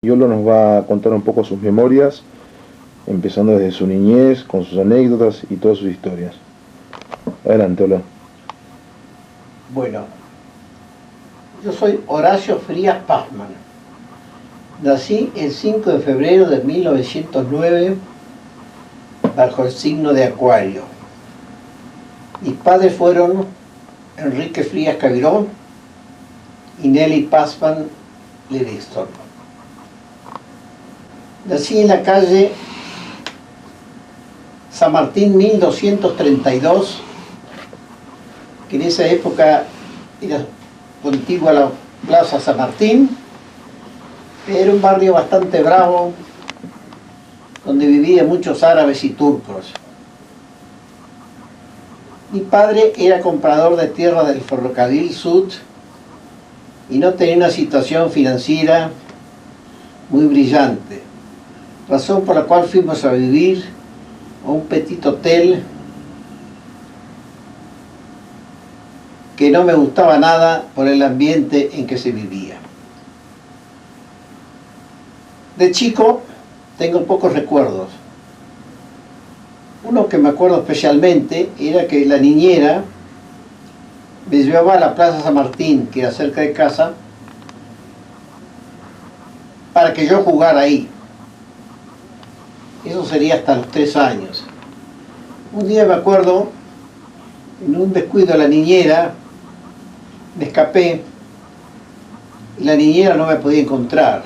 Yolo nos va a contar un poco sus memorias, empezando desde su niñez, con sus anécdotas y todas sus historias. Adelante, Ola. Bueno, yo soy Horacio Frías Pazman. Nací el 5 de febrero de 1909 bajo el signo de Acuario. Mis padres fueron Enrique Frías Caviró y Nelly Pazman Livingston. Nací en la calle San Martín 1232, que en esa época era contigua a la Plaza San Martín. Era un barrio bastante bravo, donde vivían muchos árabes y turcos. Mi padre era comprador de tierras del Ferrocarril Sud y no tenía una situación financiera muy brillante, razón por la cual fuimos a vivir a un petit hotel que no me gustaba nada por el ambiente en que se vivía. De chico tengo pocos recuerdos. Uno que me acuerdo especialmente era que la niñera me llevaba a la Plaza San Martín, que era cerca de casa, para que yo jugara ahí. Eso sería hasta los 3 años. Un día me acuerdo, en un descuido de la niñera, me escapé y la niñera no me podía encontrar.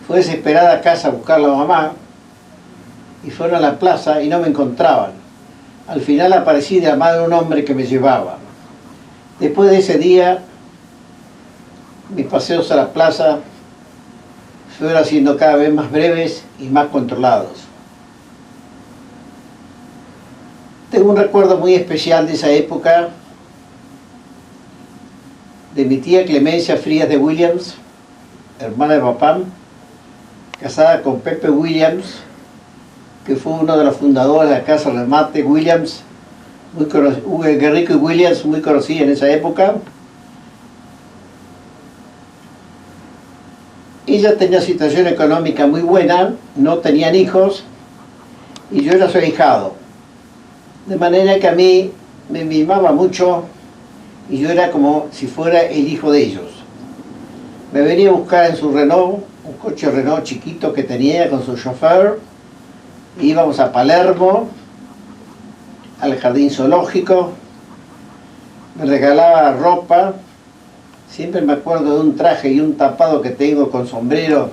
Fue desesperada a casa a buscar a la mamá y fueron a la plaza y no me encontraban. Al final aparecí de la mano de un hombre que me llevaba. Después de ese día, mis paseos a la plaza fueron siendo cada vez más breves y más controlados. Tengo un recuerdo muy especial de esa época, de mi tía Clemencia Frías de Williams, hermana de papá, casada con Pepe Williams, que fue uno de los fundadores de la casa Remate Williams, Guerrico y Williams, muy conocida en esa época. Ella tenía situación económica muy buena, no tenían hijos, y yo era su ahijado. De manera que a mí me mimaba mucho, y yo era como si fuera el hijo de ellos. Me venía a buscar en su Renault, un coche Renault chiquito que tenía con su chofer. Íbamos a Palermo, al jardín zoológico, me regalaba ropa. Siempre me acuerdo de un traje y un tapado que tengo con sombrero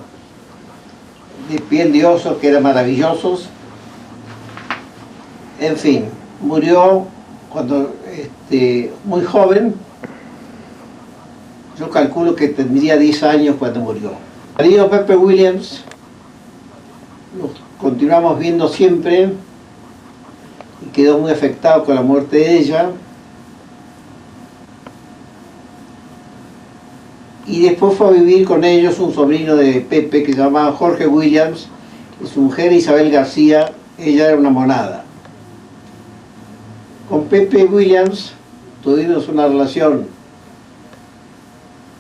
de piel de oso que eran maravillosos. En fin, murió cuando muy joven. Yo calculo que tendría 10 años cuando murió. Marido Pepe Williams, nos continuamos viendo siempre y quedó muy afectado con la muerte de ella. Y después fue a vivir con ellos un sobrino de Pepe que se llamaba Jorge Williams y su mujer Isabel García. Ella era una monada. Con Pepe Williams tuvimos una relación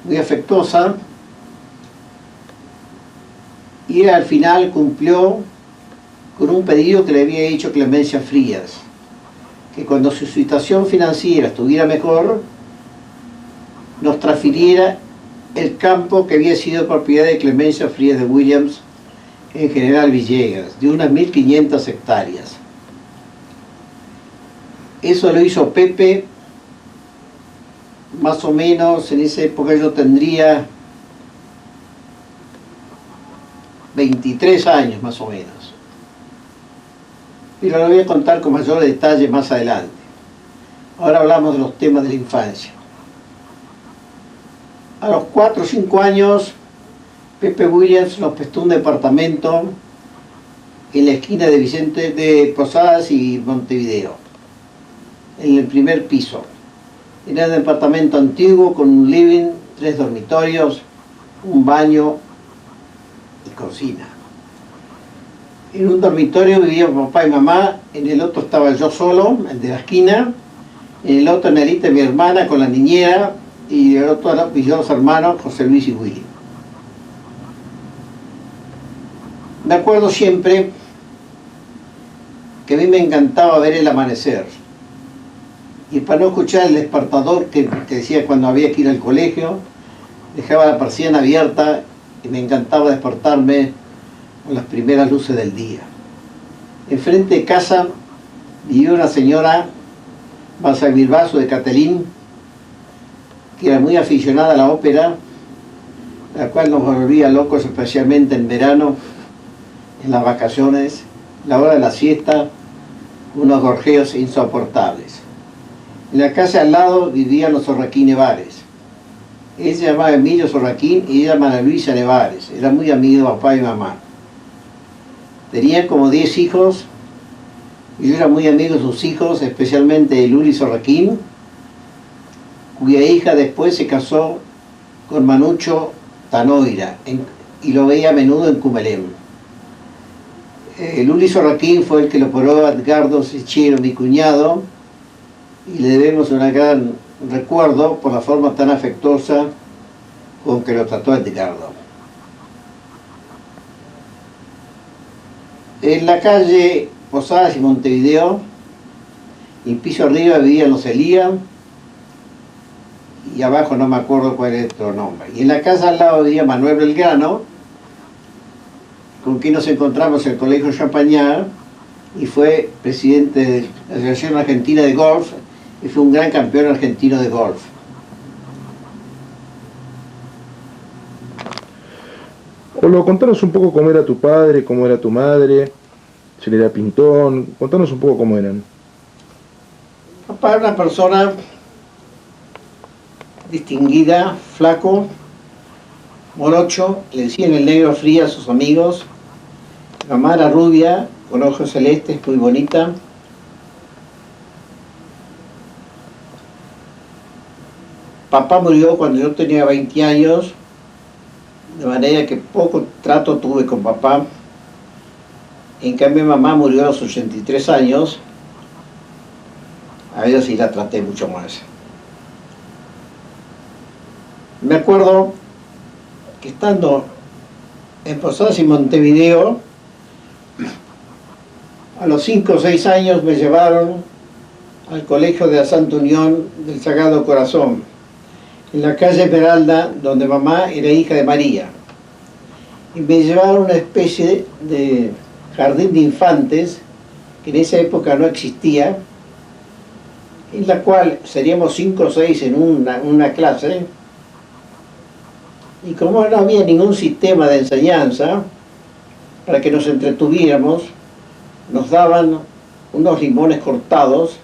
muy afectuosa y al final cumplió con un pedido que le había hecho Clemencia Frías, que cuando su situación financiera estuviera mejor, nos transfiriera el campo que había sido propiedad de Clemencia Frías de Williams en General Villegas, de unas 1500 hectáreas. Eso lo hizo Pepe, más o menos, en esa época yo tendría 23 años más o menos. Pero lo voy a contar con mayor detalle más adelante. Ahora hablamos de los temas de la infancia. A los 4 o 5 años, Pepe Williams nos prestó un departamento en la esquina de Vicente de Posadas y Montevideo, en el primer piso. Era un departamento antiguo con un living, 3 dormitorios, un baño y cocina. En un dormitorio vivían papá y mamá, en el otro estaba yo solo, el de la esquina, en el otro Nerita, mi hermana, con la niñera, y el otro mis 2 hermanos, José Luis y Willy. Me acuerdo siempre que a mí me encantaba ver el amanecer. Y para no escuchar el despertador que decía cuando había que ir al colegio, dejaba la persiana abierta y me encantaba despertarme con las primeras luces del día. Enfrente de casa vivía una señora, Balsa Bilbaso de Catelín, que era muy aficionada a la ópera, la cual nos volvía locos especialmente en verano, en las vacaciones, la hora de la siesta, unos gorjeos insoportables. En la casa al lado vivían los Sorraquín Nevares. Él se llamaba Emilio Sorraquín y ella María Luisa Nevares. Era muy amigo de papá y mamá. Tenían como 10 hijos y yo era muy amigo de sus hijos, especialmente de Luli Sorraquín, cuya hija después se casó con Manucho Tanoira y lo veía a menudo en Cumelem. Luli Sorraquín fue el que lo operó a Edgardo Sichero, mi cuñado, y le debemos un gran recuerdo por la forma tan afectuosa con que lo trató Edgardo. En la calle Posadas y Montevideo, y piso arriba vivían los Elías, y abajo no me acuerdo cuál es otro nombre. Y en la casa al lado vivía Manuel Belgrano, con quien nos encontramos en el Colegio Champagnat, y fue presidente de la Asociación Argentina de Golf, y fue un gran campeón argentino de golf. Olo, contanos un poco cómo era tu padre, cómo era tu madre, si él era pintón, contanos un poco cómo eran. Papá era una persona distinguida, flaco, morocho, le decían el negro frío a sus amigos. Mamá era rubia, con ojos celestes, muy bonita. Papá murió cuando yo tenía 20 años, de manera que poco trato tuve con papá. En cambio, mamá murió a los 83 años. A ella sí la traté mucho más. Me acuerdo que estando en Posadas y Montevideo, a los 5 o 6 años me llevaron al colegio de la Santa Unión del Sagrado Corazón, en la calle Esmeralda, donde mamá era hija de María. Y me llevaron a una especie de jardín de infantes, que en esa época no existía, en la cual seríamos 5 o 6 en una clase, y como no había ningún sistema de enseñanza, para que nos entretuviéramos, nos daban unos limones cortados,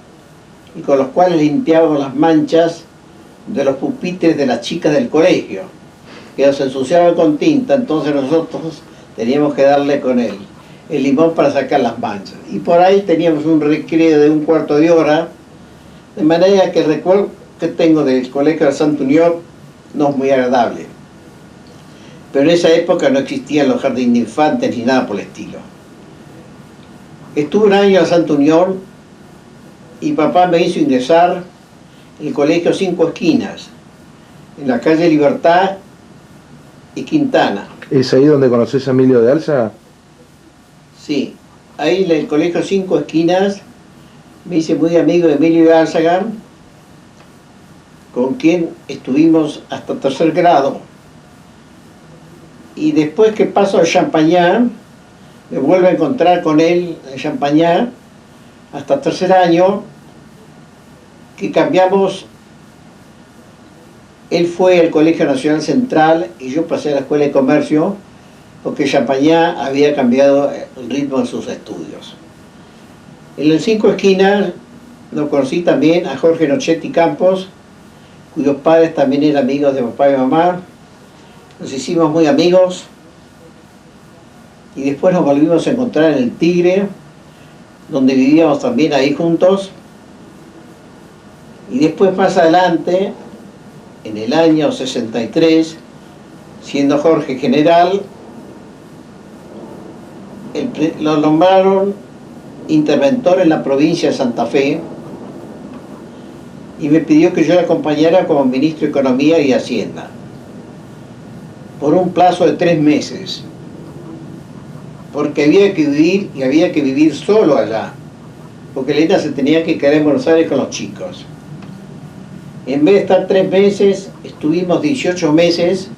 y con los cuales limpiábamos las manchas de los pupitres de las chicas del colegio, que se ensuciaban con tinta. Entonces nosotros teníamos que darle con el limón para sacar las manchas. Y por ahí teníamos un recreo de un cuarto de hora, de manera que el recuerdo que tengo del colegio de Santa Unión no es muy agradable. Pero en esa época no existían los jardines de infantes ni nada por el estilo. Estuve un año en Santa Unión y papá me hizo ingresar en el colegio 5 Esquinas, en la calle Libertad y Quintana. ¿Es ahí donde conoces a Emilio de Alza? Sí, ahí en el colegio 5 Esquinas me hice muy amigo de Emilio de Álzaga, con quien estuvimos hasta 3er grado. Y después que paso a Champagnat, me vuelvo a encontrar con él en Champagnat hasta 3er año, que cambiamos. Él fue al Colegio Nacional Central y yo pasé a la Escuela de Comercio, porque Champagnat había cambiado el ritmo de sus estudios. En el 5 Esquinas lo conocí también a Jorge Nochetti Campos, cuyos padres también eran amigos de papá y mamá. Nos hicimos muy amigos y después nos volvimos a encontrar en el Tigre, donde vivíamos también ahí juntos. Y después más adelante, en el año 63, siendo Jorge general, lo nombraron interventor en la provincia de Santa Fe y me pidió que yo le acompañara como ministro de Economía y Hacienda por un plazo de 3 meses. porque había que vivir y había que vivir solo allá, porque Elena se tenía que quedar en Buenos Aires con los chicos. En vez de estar 3 meses, estuvimos 18 meses.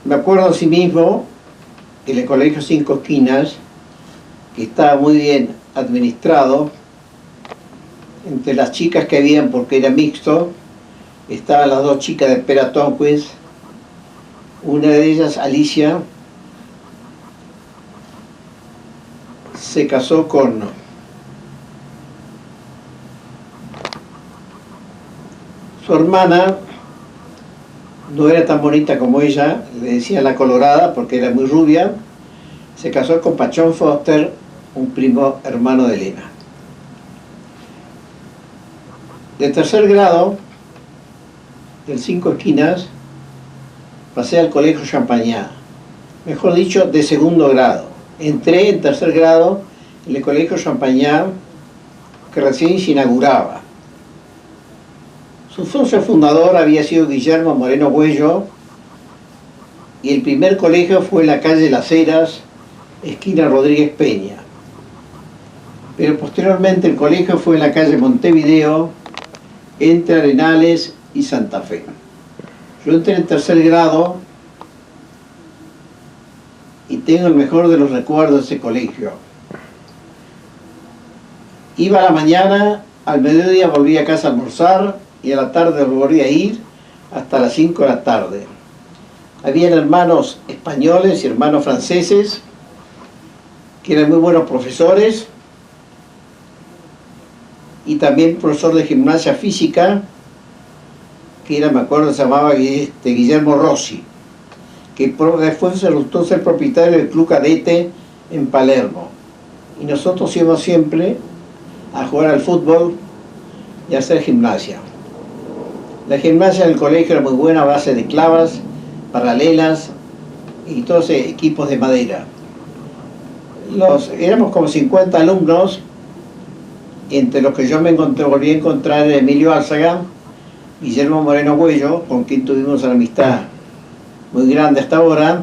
Me acuerdo sí mismo que en el colegio Cinco Esquinas, que estaba muy bien administrado, entre las chicas que habían, porque era mixto, estaban las 2 chicas de Pera Tonquist, una de ellas, Alicia, se casó con su hermana, no era tan bonita como ella, le decían la colorada porque era muy rubia, se casó con Pachón Foster, un primo hermano de Elena. De 3er grado, del Cinco Esquinas, pasé al colegio Champagnat, mejor dicho, de 2º grado. Entré en 3er grado en el colegio Champagnat, que recién se inauguraba. Su socio fundador había sido Guillermo Moreno Güello, y el primer colegio fue en la calle Las Heras, esquina Rodríguez Peña. Pero posteriormente el colegio fue en la calle Montevideo, entre Arenales y Santa Fe. Yo entré en 3er grado y tengo el mejor de los recuerdos de ese colegio. Iba a la mañana, al mediodía volvía a casa a almorzar y a la tarde volvía a ir hasta las 5 de la tarde. Habían hermanos españoles y hermanos franceses que eran muy buenos profesores, y también profesor de gimnasia física, que era, me acuerdo, se llamaba Guillermo Rossi, que después resultó ser propietario del Club Cadete en Palermo. Y nosotros íbamos siempre a jugar al fútbol y a hacer gimnasia. La gimnasia del colegio era muy buena, a base de clavas, paralelas y todos equipos de madera. Éramos como 50 alumnos, entre los que yo volví a encontrar Emilio Álzaga, Guillermo Moreno Güello, con quien tuvimos una amistad muy grande hasta ahora,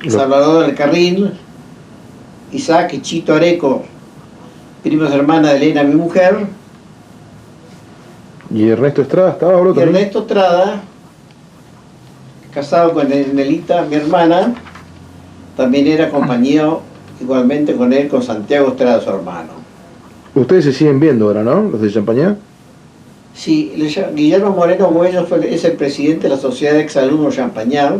Salvador del Carril, Isaac y Chito Areco, primos hermanas de Elena, mi mujer. ¿Y Ernesto Estrada estaba hablando también? Ernesto Estrada, casado con Nelita, mi hermana, también era compañero igualmente con él, con Santiago Estrada, su hermano. Ustedes se siguen viendo ahora, ¿no? Los de Champagnat. Sí, Guillermo Moreno Güello es el presidente de la Sociedad de Exalumnos Champagnat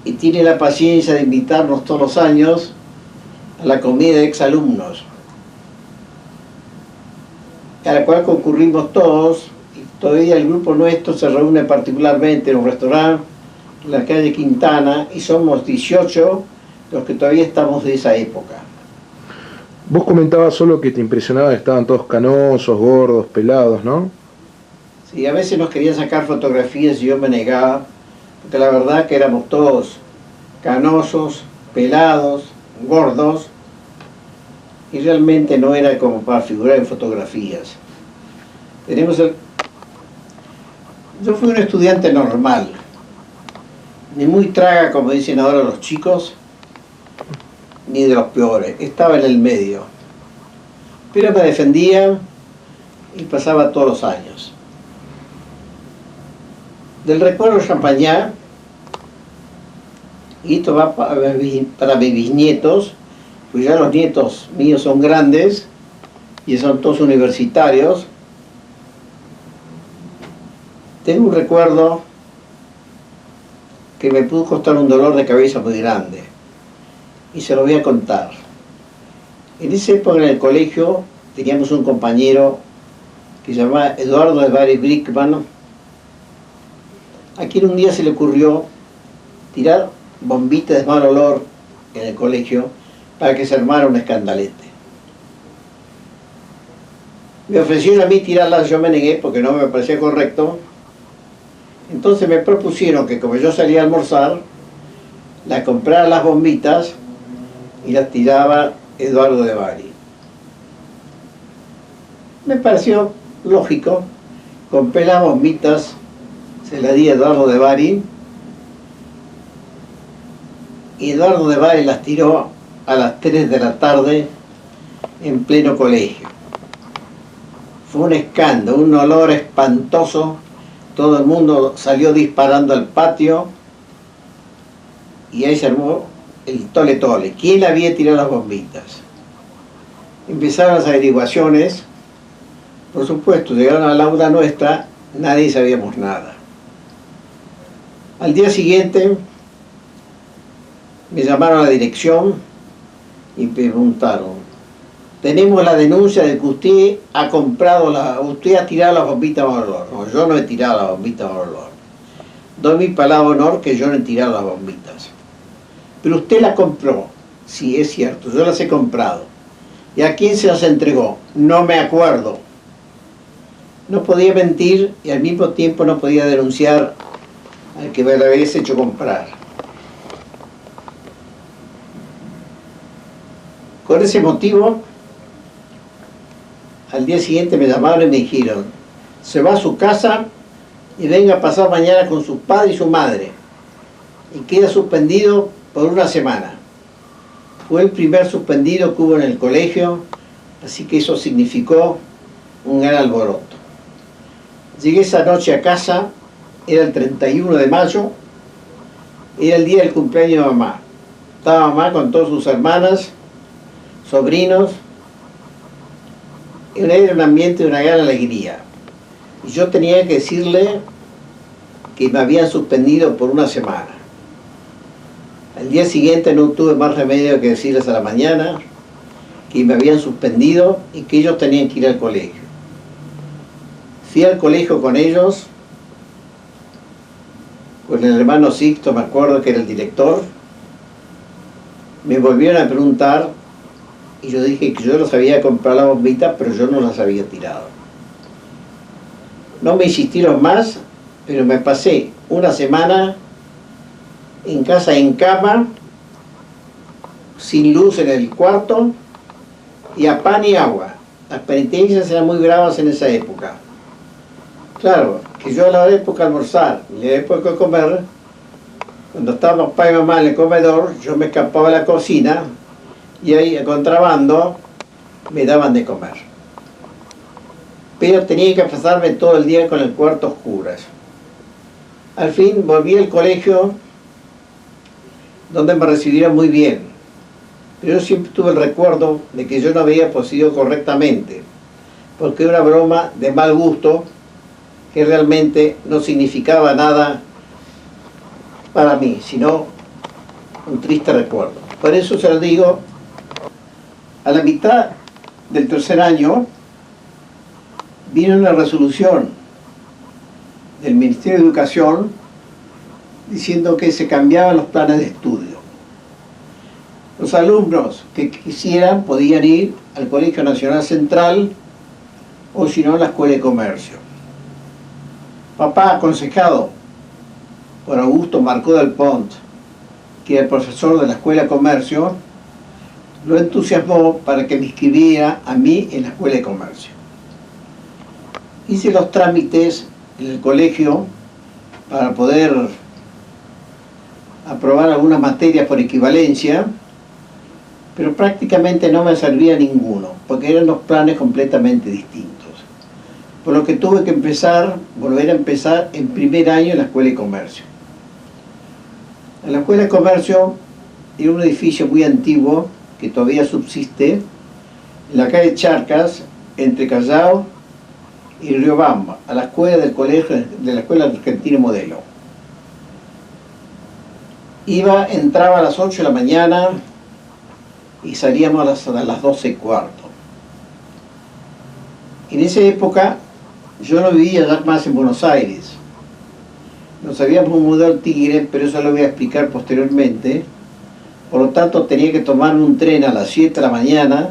y tiene la paciencia de invitarnos todos los años a la comida de exalumnos, a la cual concurrimos todos, y todavía el grupo nuestro se reúne particularmente en un restaurante en la calle Quintana, y somos 18 los que todavía estamos de esa época. Vos comentabas solo que te impresionaba que estaban todos canosos, gordos, pelados, ¿no? Sí, a veces nos querían sacar fotografías y yo me negaba, porque la verdad que éramos todos canosos, pelados, gordos, y realmente no era como para figurar en fotografías. Yo fui un estudiante normal, ni muy traga como dicen ahora los chicos, ni de los peores, estaba en el medio. Pero me defendía y pasaba todos los años. Del recuerdo Champagnat, y esto va para mis bisnietos, pues ya los nietos míos son grandes y son todos universitarios. Tengo un recuerdo que me pudo costar un dolor de cabeza muy grande, y se lo voy a contar. En esa época en el colegio teníamos un compañero que se llamaba Eduardo de Bari Brickman, a quien un día se le ocurrió tirar bombitas de mal olor en el colegio para que se armara un escandalete. Me ofrecieron a mí tirarlas, yo me negué porque no me parecía correcto. Entonces me propusieron que, como yo salía a almorzar, la comprara las bombitas y las tiraba Eduardo de Bari. Me pareció lógico, compré las bombitas, se las di a Eduardo de Bari, y Eduardo de Bari las tiró a las 3 de la tarde en pleno colegio. Fue un escándalo, un olor espantoso, todo el mundo salió disparando al patio y ahí se armó el tole tole. ¿Quién había tirado las bombitas? Empezaron las averiguaciones, por supuesto, llegaron a la aula nuestra, nadie sabíamos nada. Al día siguiente me llamaron a la dirección y preguntaron: tenemos la denuncia de que usted ha usted ha tirado las bombitas bajo el olor. No, yo no he tirado las bombitas bajo el olor. Doy mi palabra de honor que yo no he tirado las bombitas. Pero usted las compró. Sí, es cierto, yo las he comprado. ¿Y a quién se las entregó? No me acuerdo. No podía mentir y al mismo tiempo no podía denunciar al que me la hubiese hecho comprar. Con ese motivo, al día siguiente me llamaron y me dijeron: se va a su casa y venga a pasar mañana con su padre y su madre, y queda suspendido por una semana. Fue el primer suspendido que hubo en el colegio, así que eso significó un gran alboroto. Llegué esa noche a casa, era el 31 de mayo, era el día del cumpleaños de mamá. Estaba mamá con todas sus hermanas, sobrinos, y era un ambiente de una gran alegría. Y yo tenía que decirle que me habían suspendido por una semana. Al día siguiente no tuve más remedio que decirles a la mañana que me habían suspendido y que ellos tenían que ir al colegio. Fui al colegio con ellos, con el hermano Sixto, me acuerdo que era el director. Me volvieron a preguntar y yo dije que yo les había comprado la bombita, pero yo no las había tirado. No me insistieron más, pero me pasé una semana en casa en cama, sin luz en el cuarto y a pan y agua. Las penitencias eran muy bravas en esa época. Claro, que yo a la época de almorzar y a la época de comer, cuando estábamos papá y mamá en el comedor, yo me escapaba a la cocina y ahí a contrabando me daban de comer. Pero tenía que pasarme todo el día con el cuarto a oscuras. Al fin volví al colegio, donde me recibieron muy bien, pero yo siempre tuve el recuerdo de que yo no había posido correctamente, porque era una broma de mal gusto que realmente no significaba nada para mí, sino un triste recuerdo. Por eso se lo digo, a la mitad del tercer año vino una resolución del Ministerio de Educación diciendo que se cambiaban los planes de estudio. Los alumnos que quisieran podían ir al Colegio Nacional Central o si no a la Escuela de Comercio. Papá, aconsejado por Augusto Marcó del Pont, que era el profesor de la Escuela de Comercio, lo entusiasmó para que me inscribiera a mí en la Escuela de Comercio. Hice los trámites en el colegio para poder aprobar algunas materias por equivalencia, pero prácticamente no me servía ninguno, porque eran dos planes completamente distintos. Por lo que tuve que volver a empezar en primer año en la Escuela de Comercio. En la Escuela de Comercio era un edificio muy antiguo, que todavía subsiste, en la calle Charcas, entre Callao y Riobamba, a la escuela del colegio de la Escuela Argentina Modelo. Entraba a las 8 de la mañana y salíamos a las 12:15. En esa época yo no vivía ya más en Buenos Aires. Nos habíamos mudado al Tigre, pero eso lo voy a explicar posteriormente. Por lo tanto tenía que tomar un tren a las 7 de la mañana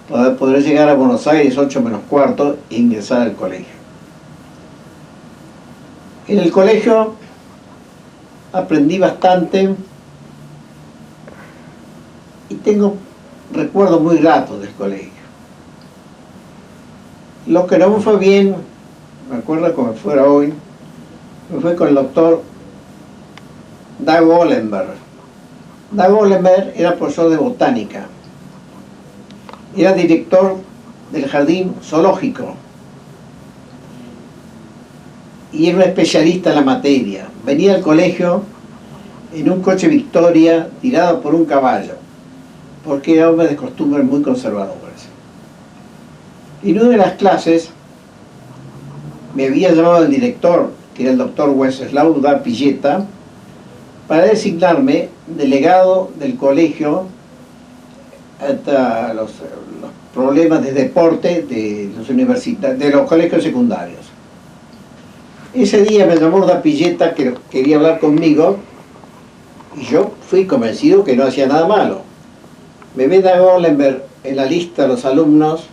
para poder llegar a Buenos Aires 8 menos cuarto e ingresar al colegio. En el colegio aprendí bastante y tengo recuerdos muy gratos del colegio. Lo que no me fue bien, me acuerdo como fuera hoy, me fue con el doctor Dag Olenberg, Dag Ollenberg era profesor de botánica, era director del jardín zoológico y era un especialista en la materia. Venía al colegio en un coche Victoria tirado por un caballo, porque era hombre de costumbres muy conservadores. Y en una de las clases me había llamado el director, que era el doctor Wenceslao Udar Pilleta, para designarme delegado del colegio hasta los problemas de deporte de los colegios secundarios. Ese día me llamó Udar Pilleta, que quería hablar conmigo, y yo fui convencido que no hacía nada malo. Me ve Dag Ollenberg en la lista de los alumnos,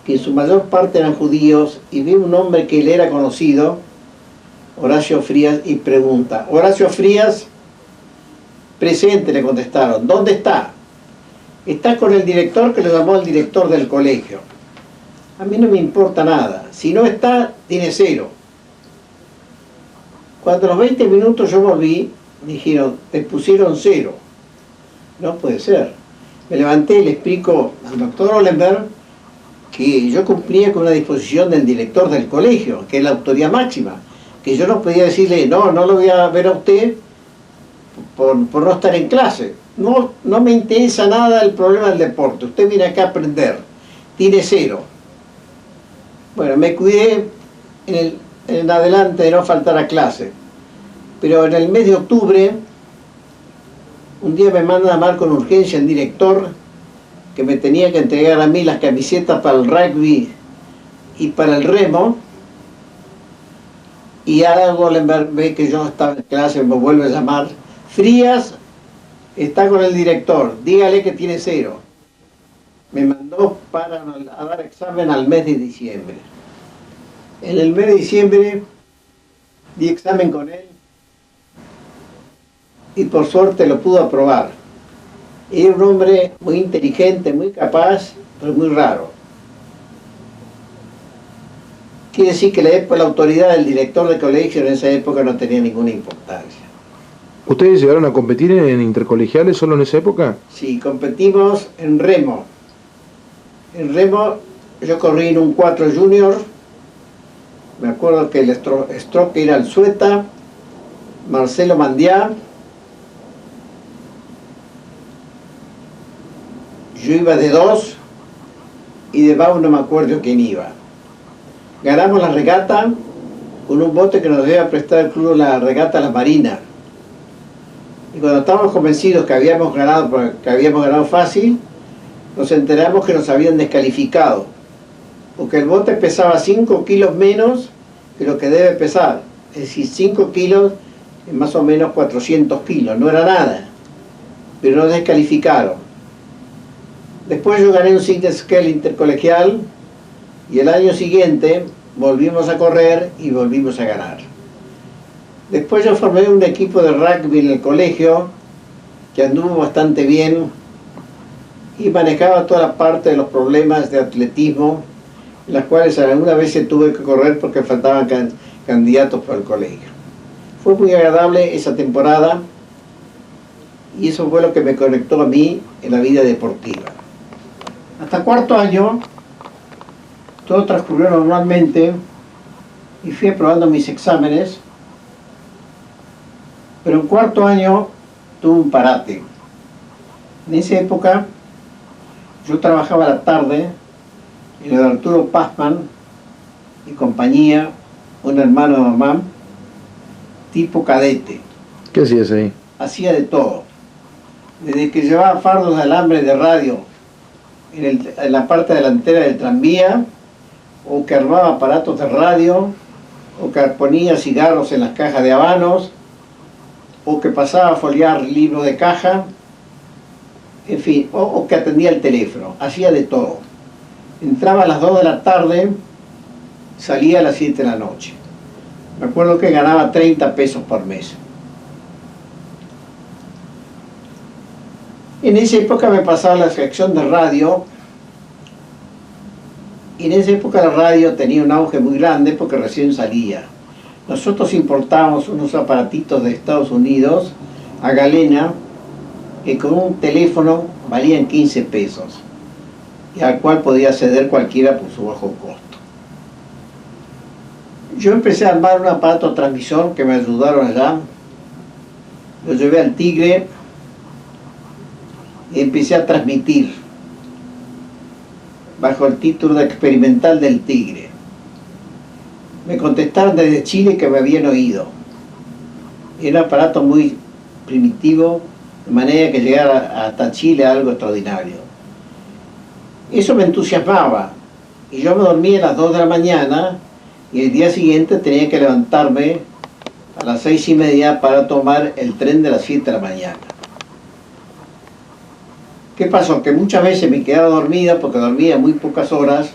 que en su mayor parte eran judíos, y ve un hombre que le era conocido, Horacio Frías, y pregunta: Horacio Frías, presente, le contestaron. ¿Dónde está? Está con el director, que lo llamó el director del colegio. A mí no me importa nada. Si no está, tiene 0. Cuando a los 20 minutos yo volví, me dijeron: te pusieron 0. No puede ser. Me levanté y le explico al doctor Ollenberg que yo cumplía con una disposición del director del colegio, que es la autoridad máxima, que yo no podía decirle: no lo voy a ver a usted por no estar en clase. No me interesa nada el problema del deporte. Usted viene acá a aprender. Tiene 0. Bueno, me cuidé en adelante de no faltar a clase. Pero en el mes de octubre, un día me manda a llamar con urgencia el director, que me tenía que entregar a mí las camisetas para el rugby y para el remo. Y Dag Ollenberg ve que yo no estaba en clase, me vuelve a llamar: Frías está con el director, dígale que tiene 0. Me mandó a dar examen al mes de diciembre. En el mes de diciembre di examen con él y por suerte lo pudo aprobar. Era un hombre muy inteligente, muy capaz, pero muy raro. Quiere decir que la autoridad del director de colegio en esa época no tenía ninguna importancia. ¿Ustedes llegaron a competir en intercolegiales solo en esa época? Sí, competimos en remo. En remo yo corrí en un 4 junior. Me acuerdo que el stroke era el Sueta, Marcelo Mandiá. Yo iba de 2 y de BAU no me acuerdo quién iba. Ganamos la regata con un bote que nos había prestado el club, la regata La Marina. Y cuando estábamos convencidos que habíamos ganado fácil, nos enteramos que nos habían descalificado, porque el bote pesaba 5 kilos menos que lo que debe pesar. Es decir, 5 kilos es más o menos 400 kilos, no era nada, pero nos descalificaron. Después yo gané un single scale intercolegial y el año siguiente volvimos a correr y volvimos a ganar. Después yo formé un equipo de rugby en el colegio que anduvo bastante bien y manejaba toda la parte de los problemas de atletismo, en las cuales algunas veces tuve que correr porque faltaban candidatos para el colegio. Fue muy agradable esa temporada y eso fue lo que me conectó a mí en la vida deportiva. Hasta 4º año todo transcurrió normalmente y fui aprobando mis exámenes, pero en 4º año tuve un parate. En esa época yo trabajaba a la tarde en el Arturo Pazman y compañía, un hermano de mamá, tipo cadete. ¿Qué hacías ahí? Hacía de todo, desde que llevaba fardos de alambre de radio en la parte delantera del tranvía, o que armaba aparatos de radio, o que ponía cigarros en las cajas de habanos, o que pasaba a foliar libros de caja, en fin, o que atendía el teléfono. Hacía de todo. Entraba a las 2 de la tarde, salía a las 7 de la noche. Me acuerdo que ganaba 30 pesos por mes. En esa época me pasaba la sección de radio, y en esa época la radio tenía un auge muy grande porque recién salía. Nosotros importábamos unos aparatitos de Estados Unidos, a Galena, que con un teléfono valían 15 pesos y al cual podía acceder cualquiera por su bajo costo. Yo empecé a armar un aparato transmisor que me ayudaron allá. Lo llevé al Tigre y empecé a transmitir bajo el título de Experimental del Tigre. Me contestaron desde Chile que me habían oído. Era un aparato muy primitivo, de manera que llegara hasta Chile algo extraordinario. Eso me entusiasmaba y yo me dormía a las 2 de la mañana y el día siguiente tenía que levantarme a las 6:30 para tomar el tren de las 7 de la mañana. ¿Qué pasó? Que muchas veces me quedaba dormida porque dormía muy pocas horas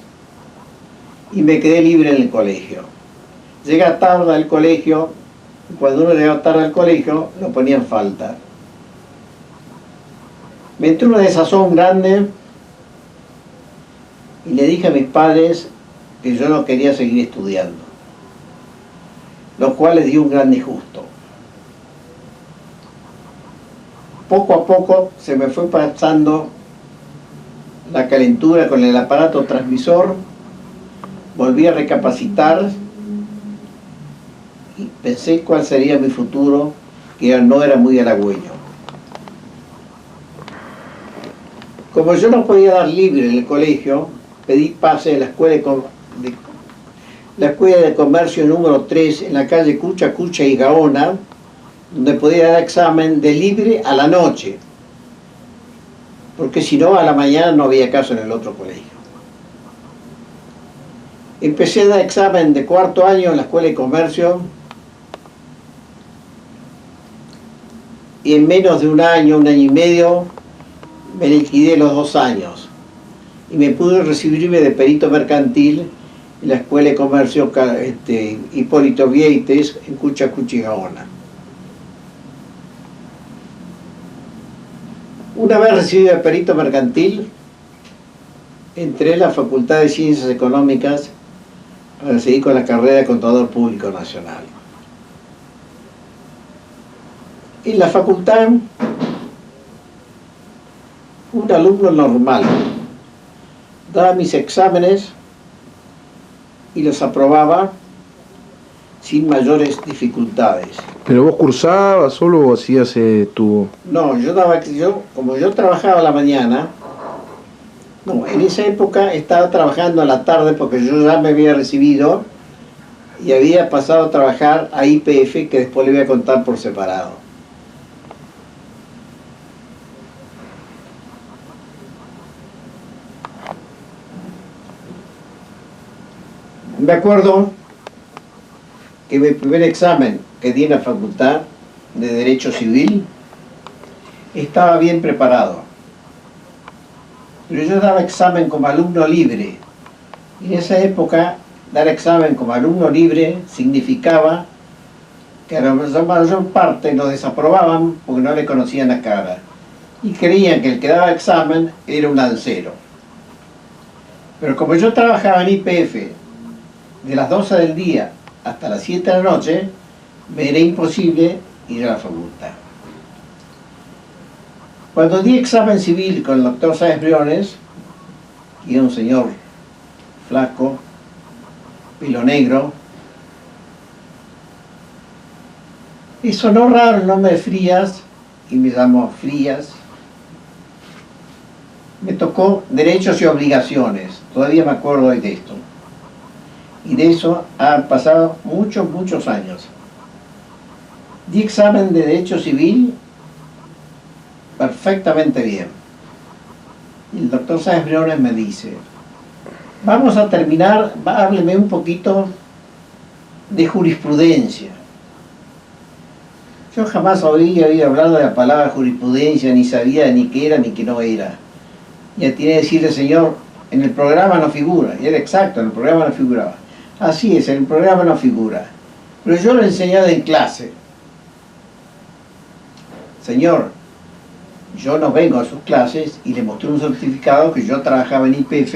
y me quedé libre en el colegio. Llega tarde al colegio y cuando uno llegaba tarde al colegio lo ponía en falta. Me entró una desazón grande y le dije a mis padres que yo no quería seguir estudiando, lo cual les dio un gran disgusto. Poco a poco se me fue pasando la calentura con el aparato transmisor, volví a recapacitar y pensé cuál sería mi futuro, que no era muy halagüeño. Como yo no podía dar libre en el colegio, pedí pase en la escuela de comercio número 3 en la calle Cucha Cucha y Gaona, donde podía dar examen de libre a la noche, porque si no a la mañana no había caso en el otro colegio. Empecé a dar examen de cuarto año en la escuela de comercio y en menos de un año y medio me liquidé los 2 años y me pude recibirme de perito mercantil en la escuela de comercio Hipólito Vieites en Cucha Cucha y Gaona. Una vez recibido el perito mercantil, entré en la Facultad de Ciencias Económicas para seguir con la carrera de Contador Público Nacional. En la facultad, un alumno normal, daba mis exámenes y los aprobaba sin mayores dificultades. ¿Pero vos cursabas solo o hacías tu...? No, como yo trabajaba a la mañana, no, en esa época estaba trabajando a la tarde porque yo ya me había recibido y había pasado a trabajar a YPF, que después le voy a contar por separado. Me acuerdo que mi primer examen que di en la Facultad de Derecho Civil estaba bien preparado. Pero yo daba examen como alumno libre. Y en esa época, dar examen como alumno libre significaba que la mayor parte lo desaprobaban porque no le conocían la cara. Y creían que el que daba examen era un lancero. Pero como yo trabajaba en YPF de las 12 del día hasta las 7 de la noche, me era imposible ir a la facultad. Cuando di examen civil con el doctor Sáenz Briones, que era un señor flaco, pelo negro, y sonó raro el nombre de Frías, y me llamó Frías. Me tocó derechos y obligaciones, todavía me acuerdo hoy de esto. Y de eso han pasado muchos años. Di examen de Derecho Civil perfectamente bien. Y el doctor Sáenz Briones me dice, vamos a terminar, hábleme un poquito de jurisprudencia. Yo jamás había hablado de la palabra jurisprudencia, ni sabía ni qué era ni qué no era. Y atiné a decirle, señor, en el programa no figura. Y era exacto, en el programa no figuraba. Así es, en el programa no figura. Pero yo lo he enseñado en clase. Señor, yo no vengo a sus clases, y le mostré un certificado que yo trabajaba en YPF,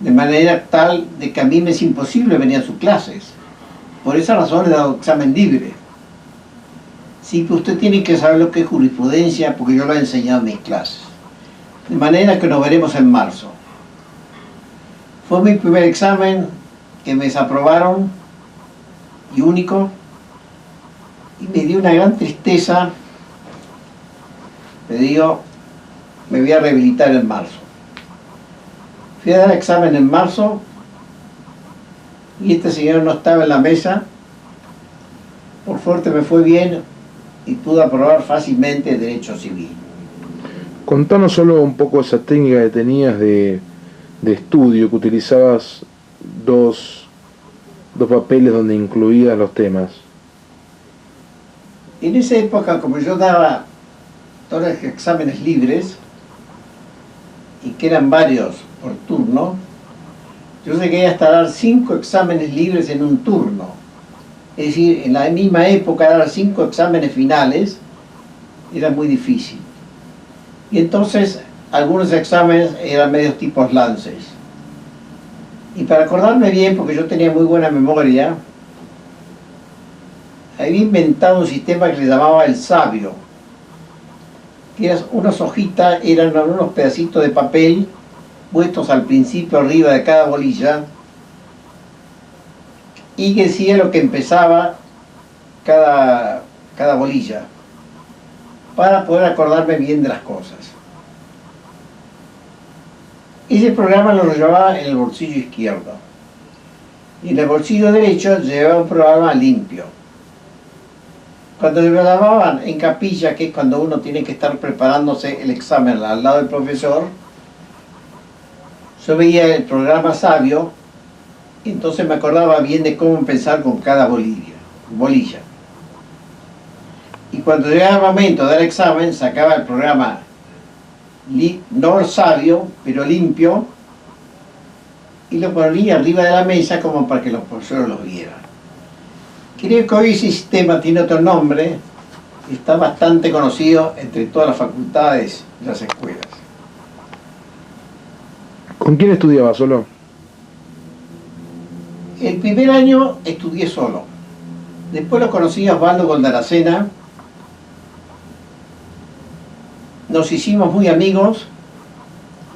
de manera tal de que a mí me es imposible venir a sus clases. Por esa razón he dado examen libre. Sí, pues usted tiene que saber lo que es jurisprudencia porque yo lo he enseñado en mis clases. De manera que nos veremos en marzo. Fue mi primer examen que me desaprobaron y único, y me dio una gran tristeza. Me digo, me voy a rehabilitar en marzo. Fui a dar examen en marzo y este señor no estaba en la mesa. Por suerte me fue bien y pude aprobar fácilmente Derecho Civil. Contanos solo un poco esa técnica que tenías de estudio, que utilizabas dos papeles donde incluías los temas. En esa época, como yo daba todos los exámenes libres, y que eran varios por turno, yo llegué hasta dar 5 exámenes libres en un turno. Es decir, en la misma época dar 5 exámenes finales era muy difícil. Y entonces algunos exámenes eran medios tipos lances. Y para acordarme bien, porque yo tenía muy buena memoria, había inventado un sistema que se llamaba el sabio, que eran unas hojitas, eran unos pedacitos de papel puestos al principio arriba de cada bolilla, y que decía lo que empezaba cada bolilla, para poder acordarme bien de las cosas. Ese programa lo llevaba en el bolsillo izquierdo, y en el bolsillo derecho llevaba un programa limpio. Cuando me llamaban en capilla, que es cuando uno tiene que estar preparándose el examen al lado del profesor, yo veía el programa sabio, y entonces me acordaba bien de cómo empezar con cada bolilla. Y cuando llegaba el momento de dar examen, sacaba el programa no sabio, pero limpio, y lo ponía arriba de la mesa como para que los profesores los vieran. Creo que hoy ese sistema tiene otro nombre, está bastante conocido entre todas las facultades y las escuelas. ¿Con quién estudiabas solo? El primer año estudié solo. Después lo conocí a Osvaldo Goldaracena. Nos hicimos muy amigos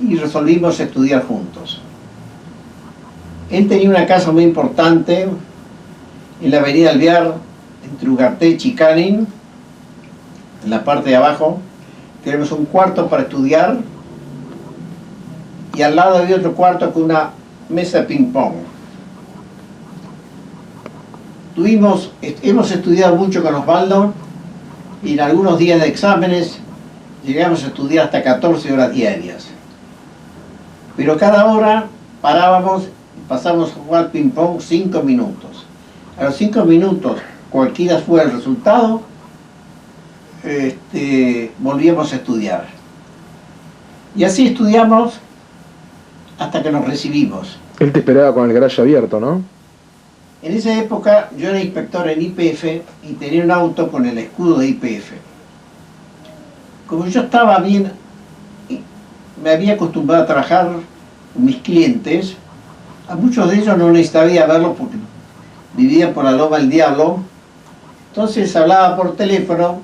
y resolvimos estudiar juntos. Él tenía una casa muy importante en la avenida Alvear, entre Ugarte y Chicanin, en la parte de abajo. Tenemos un cuarto para estudiar y al lado había otro cuarto con una mesa de ping-pong. Hemos estudiado mucho con Osvaldo y en algunos días de exámenes llegamos a estudiar hasta 14 horas diarias. Pero cada hora parábamos y pasábamos a jugar ping-pong 5 minutos. A los 5 minutos, cualquiera fuera el resultado, volvíamos a estudiar. Y así estudiamos hasta que nos recibimos. Él te esperaba con el garaje abierto, ¿no? En esa época yo era inspector en YPF y tenía un auto con el escudo de YPF. Como yo estaba bien, me había acostumbrado a trabajar con mis clientes, a muchos de ellos no necesitaba ir a verlos porque vivía por la Loma del Diablo. Entonces hablaba por teléfono: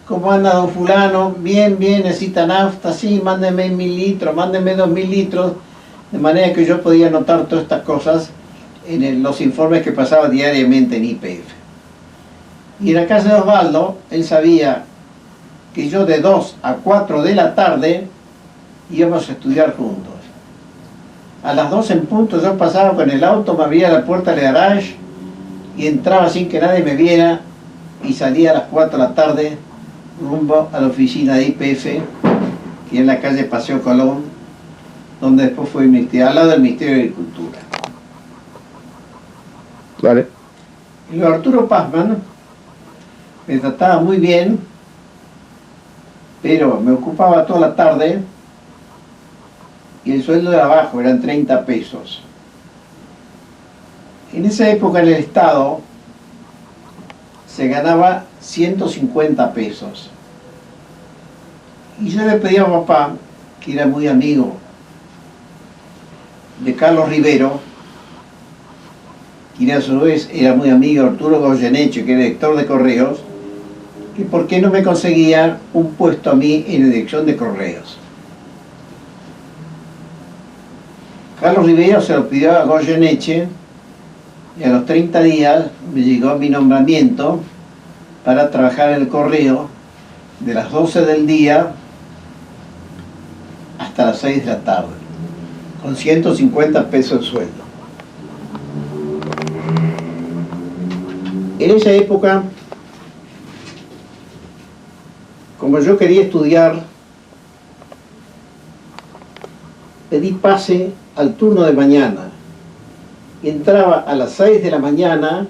¿cómo anda don fulano? Bien, necesita nafta, sí, mándeme 1000 litros, mándeme 2000 litros, de manera que yo podía anotar todas estas cosas en los informes que pasaba diariamente en YPF. Y en la casa de Osvaldo, él sabía que yo de 2 a 4 de la tarde íbamos a estudiar juntos. A las 2 en punto yo pasaba con el auto, me abría la puerta del garage y entraba sin que nadie me viera y salía a las 4 de la tarde rumbo a la oficina de YPF, que es en la calle Paseo Colón, donde después fue al lado del Ministerio de Agricultura. Vale. Y lo Arturo Pazman me trataba muy bien, pero me ocupaba toda la tarde y el sueldo era bajo, eran 30 pesos. En esa época en el Estado se ganaba 150 pesos. Y yo le pedí a papá, que era muy amigo de Carlos Rivero, que a su vez era muy amigo de Arturo Goyeneche, que era director de Correos, que por qué no me conseguía un puesto a mí en la dirección de correos. Carlos Rivero se lo pidió a Goyeneche y a los 30 días me llegó mi nombramiento para trabajar en el correo de las 12 del día hasta las 6 de la tarde, con 150 pesos de sueldo. En esa época, como yo quería estudiar, pedí pase al turno de mañana. Entraba a las 6 de la mañana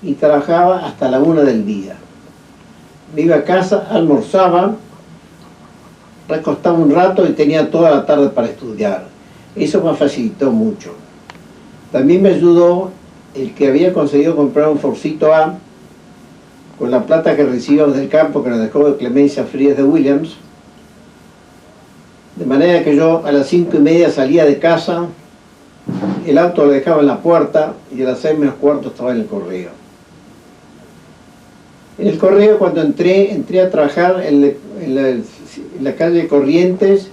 y trabajaba hasta la 1 del día. Me iba a casa, almorzaba, recostaba un rato y tenía toda la tarde para estudiar. Eso me facilitó mucho. También me ayudó el que había conseguido comprar un Forcito A con la plata que recibíamos del campo que nos dejó de Clemencia Frías de Williams, de manera que yo a las 5:30 salía de casa, el auto lo dejaba en la puerta y a las 6 menos cuarto estaba en el correo. En el correo, cuando entré a trabajar en la calle Corrientes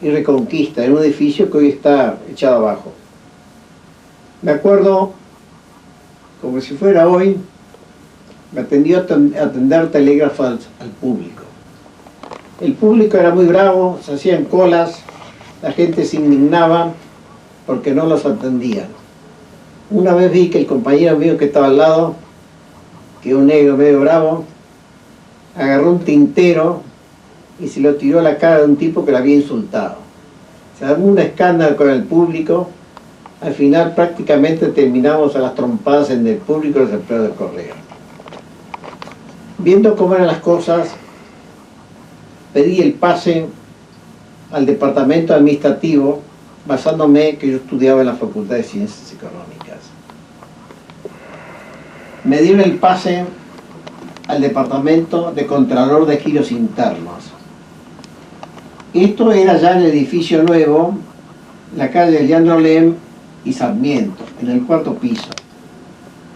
y Reconquista, en un edificio que hoy está echado abajo. Me acuerdo, como si fuera hoy, me atendió a atender telégrafo al público. El público era muy bravo, se hacían colas, la gente se indignaba porque no los atendían. Una vez vi que el compañero mío que estaba al lado, que era un negro medio bravo, agarró un tintero y se lo tiró a la cara de un tipo que lo había insultado. Se armó un escándalo con el público. Al final prácticamente terminamos a las trompadas en el público y los empleados del correo. Viendo cómo eran las cosas, pedí el pase al departamento administrativo basándome que yo estudiaba en la Facultad de Ciencias Económicas. Me dieron el pase al departamento de Contralor de Giros Internos. Esto era ya en el edificio nuevo, la calle Leandro Lem y Sarmiento, en el 4º piso.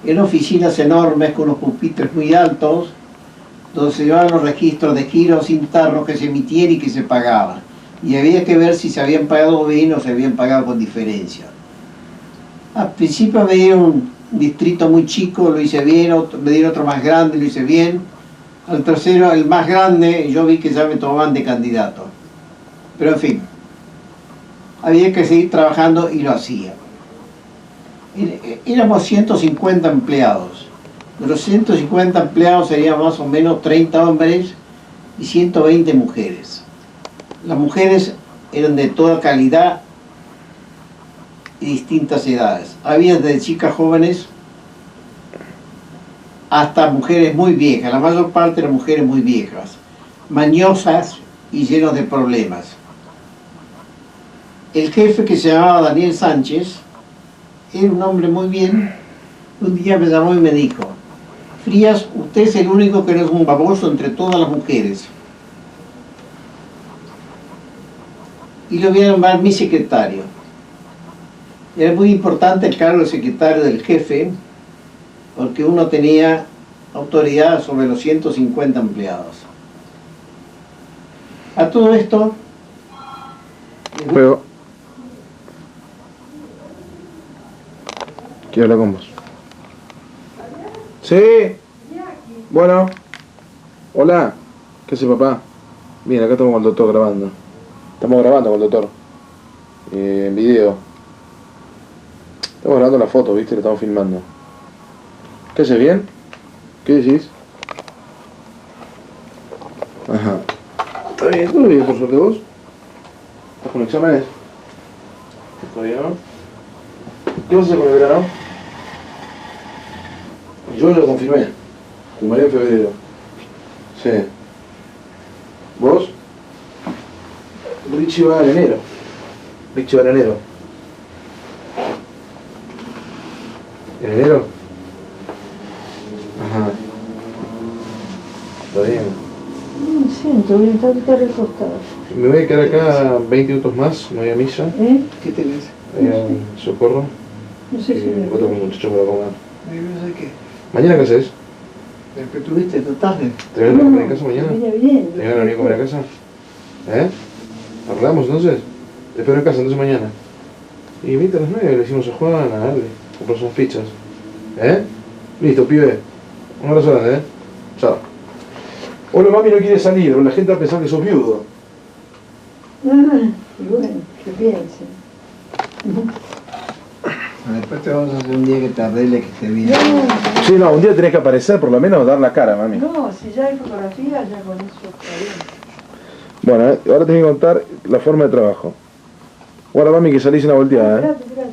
Eran oficinas enormes con unos pupitres muy altos, donde se llevaban los registros de giros internos que se emitían y que se pagaban. Y había que ver si se habían pagado bien o se habían pagado con diferencia. Al principio me dieron un distrito muy chico, lo hice bien, me dieron otro más grande, lo hice bien. Al tercero, el más grande, yo vi que ya me tomaban de candidato. Pero en fin, había que seguir trabajando y lo hacía. Éramos 150 empleados. De los 150 empleados serían más o menos 30 hombres y 120 mujeres. Las mujeres eran de toda calidad y distintas edades. Había desde chicas jóvenes hasta mujeres muy viejas. La mayor parte eran mujeres muy viejas, mañosas y llenas de problemas. El jefe, que se llamaba Daniel Sánchez, era un hombre muy bien. Un día me llamó y me dijo: Frías, usted es el único que no es un baboso entre todas las mujeres. Y lo voy a llamar mi secretario. Era muy importante el cargo de secretario del jefe, porque uno tenía autoridad sobre los 150 empleados. A todo esto... Pero... quiero hablar con vos. Sí. Bueno. Hola. ¿Qué hace, papá? Bien, acá estamos con el doctor grabando. Estamos grabando con el doctor. En video. Estamos grabando la foto, ¿viste? La estamos filmando. ¿Qué haces, bien? ¿Qué decís? Ajá. ¿Está bien? ¿Todo bien, por suerte, vos? ¿Estás con exámenes? ¿Todavía no? ¿Qué vas a hacer con el verano? Yo lo confirmé. Firmaré en febrero. Sí. ¿Vos? Richie va en enero. Richie va en enero. ¿En enero? Ajá. Está bien. No me siento bien, tengo que estar recostado. Me voy a quedar acá 20 minutos más, me voy a misa. ¿Qué tenés? Voy a socorro. No sé si me otro muchacho para comer. No sé qué. ¿Mañana qué haces? ¿El que tuviste esta tarde? ¿Te vienes a comer a casa mañana? Viene bien. ¿Te vienes a venir a comer a casa? ¿Eh? ¿Arreglamos entonces? Te espero en casa entonces mañana. Y vente a las 9, le decimos a Juana, dale, compras unas pizzas. ¿Eh? Listo, pibe. Un abrazo grande, ¿eh? Chao. Hola, mami no quiere salir, la gente va a pensar que sos viudo. Y bueno, que piensen. Después te vamos a hacer un día que te arregle, que esté bien. No, Sí, no, un día tenés que aparecer, por lo menos dar la cara, mami. no, si ya hay fotografía, ya con eso está bien. Bueno, ahora tenés que contar la forma de trabajo. Guarda, mami, que salís una volteada, ¿eh? Gracias.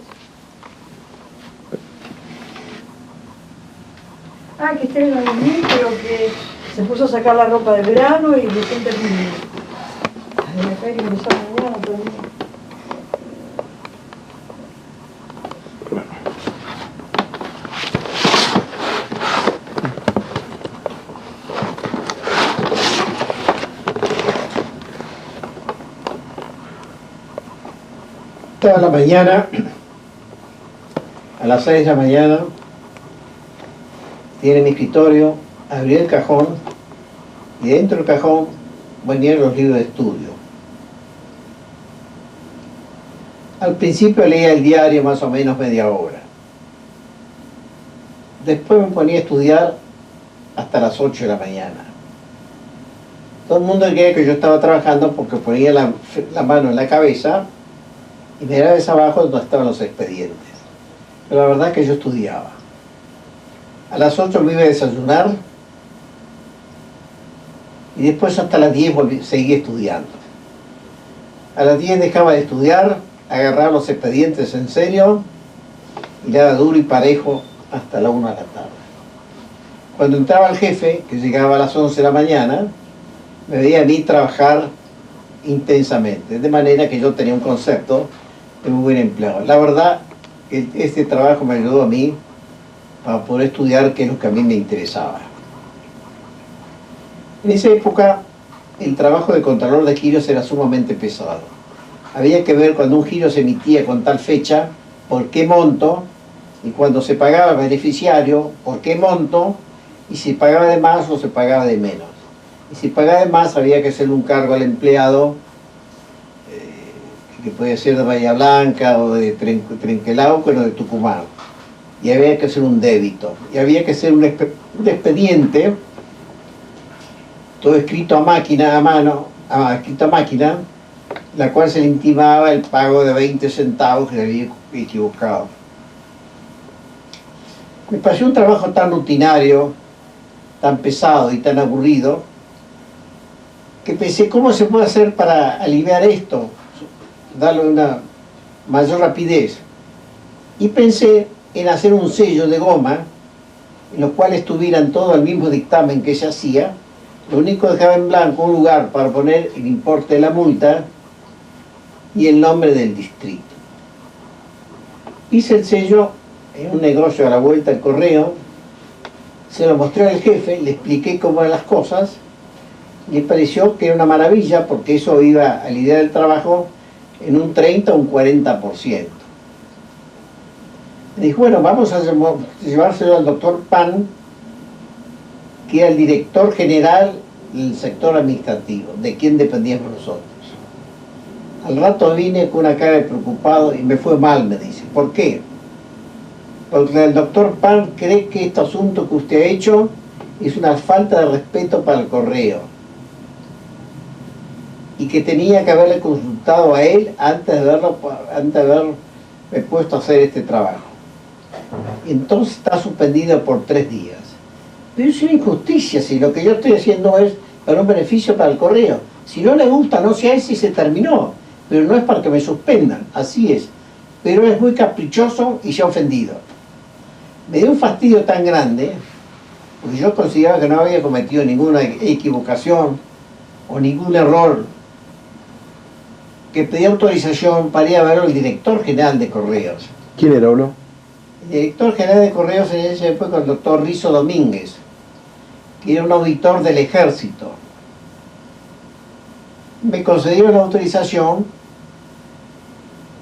Ah, que esté en la dormir, pero que se puso a sacar la ropa de verano y recién terminó. Y acá hay que empezar mañana también. Toda la mañana, a las 6 de la mañana, tiene mi escritorio, abrí el cajón y dentro del cajón venían los libros de estudio. Al principio leía el diario más o menos media hora. Después me ponía a estudiar hasta las 8 de la mañana. Todo el mundo creía que yo estaba trabajando porque ponía la mano en la cabeza y miraba hacia abajo donde estaban los expedientes. Pero la verdad es que yo estudiaba. A las 8 me iba a desayunar y después hasta las 10 seguía estudiando. A las 10 dejaba de estudiar, agarraba los expedientes en serio y le daba duro y parejo hasta la 1 de la tarde. Cuando entraba el jefe, que llegaba a las 11 de la mañana, me veía a mí trabajar intensamente, de manera que yo tenía un concepto de muy buen empleado. La verdad que este trabajo me ayudó a mí para poder estudiar qué es lo que a mí me interesaba. En esa época el trabajo de contralor de giros era sumamente pesado. Había que ver cuando un giro se emitía con tal fecha, por qué monto, y cuando se pagaba al beneficiario, por qué monto, y si pagaba de más o se pagaba de menos. Y si pagaba de más había que hacerle un cargo al empleado, que podía ser de Bahía Blanca o de Trenquelauquen o de Tucumán. Y había que hacer un débito. Y había que hacer un expediente, todo escrito a máquina, a mano, escrito a máquina, la cual se le intimaba el pago de 20 centavos que le había equivocado. Me pareció un trabajo tan rutinario, tan pesado y tan aburrido, que pensé, ¿cómo se puede hacer para aliviar esto? Darle una mayor rapidez. Y pensé en hacer un sello de goma, en los cuales tuvieran todo el mismo dictamen que se hacía. Lo único dejaba en blanco un lugar para poner el importe de la multa y el nombre del distrito. Hice el sello en un negocio a la vuelta del correo, se lo mostré al jefe, le expliqué cómo eran las cosas, y le pareció que era una maravilla porque eso iba a aliviar el trabajo en un 30 o un 40%. Me dijo, bueno, vamos a llevárselo al doctor Pan, que era el director general del sector administrativo, de quien dependíamos nosotros. Al rato vine con una cara de preocupado y me fue mal, me dice. ¿Por qué? Porque el doctor Pan cree que este asunto que usted ha hecho es una falta de respeto para el correo y que tenía que haberle consultado a él antes de haberme puesto a hacer este trabajo. Y entonces está suspendido por 3 días. Pero es una injusticia si lo que yo estoy haciendo es para un beneficio para el correo. Si no le gusta, no se hace y se terminó. Pero no es para que me suspendan, así es. Pero es muy caprichoso y se ha ofendido. Me dio un fastidio tan grande, porque yo consideraba que no había cometido ninguna equivocación o ningún error, que pedí autorización para ir a ver al director general de Correos. ¿Quién era, Olo? El director general de Correos en esa época, el doctor Rizo Domínguez, que era un auditor del ejército. Me concedieron la autorización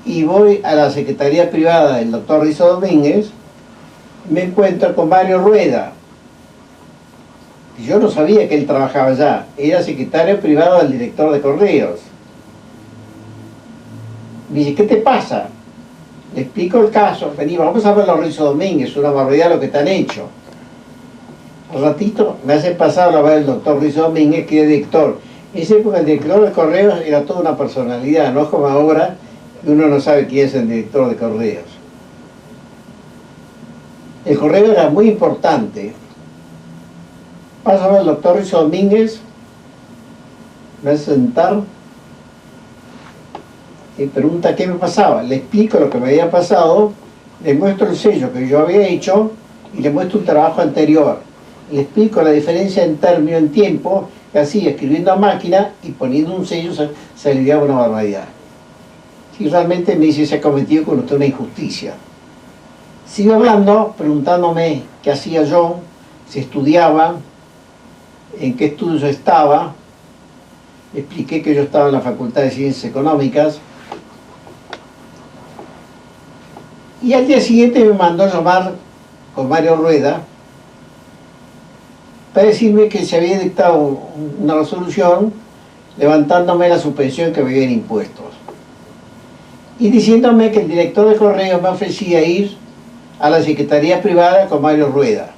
y voy a la Secretaría Privada del doctor Rizo Domínguez, me encuentro con Mario Rueda, Yo no sabía que él trabajaba allá, era secretario privado del director de correos. Me dice, ¿qué te pasa? Le explico el caso, vení, vamos a ver a Rizo Domínguez, una barbaridad lo que te han hecho. Al ratito me hacen pasar a ver al doctor Rizo Domínguez, que es director. En esa época el director de correos era toda una personalidad, no es como ahora que uno no sabe quién es el director de correos. El correo era muy importante. Paso a ver al doctor Rizo Domínguez, me hace sentar y pregunta qué me pasaba. Le explico lo que me había pasado, le muestro el sello que yo había hecho y le muestro un trabajo anterior. Le explico la diferencia en término, en tiempo, que hacía escribiendo a máquina y poniendo un sello se le daba una barbaridad. Si realmente me dice, se ha cometido con usted una injusticia. Sigo hablando, preguntándome qué hacía yo, si estudiaba, en qué estudios estaba. Le expliqué que yo estaba en la Facultad de Ciencias Económicas. Y al día siguiente me mandó a llamar con Mario Rueda para decirme que se había dictado una resolución levantándome la suspensión que me habían impuesto. Y diciéndome que el director de correos me ofrecía ir a la Secretaría Privada con Mario Rueda.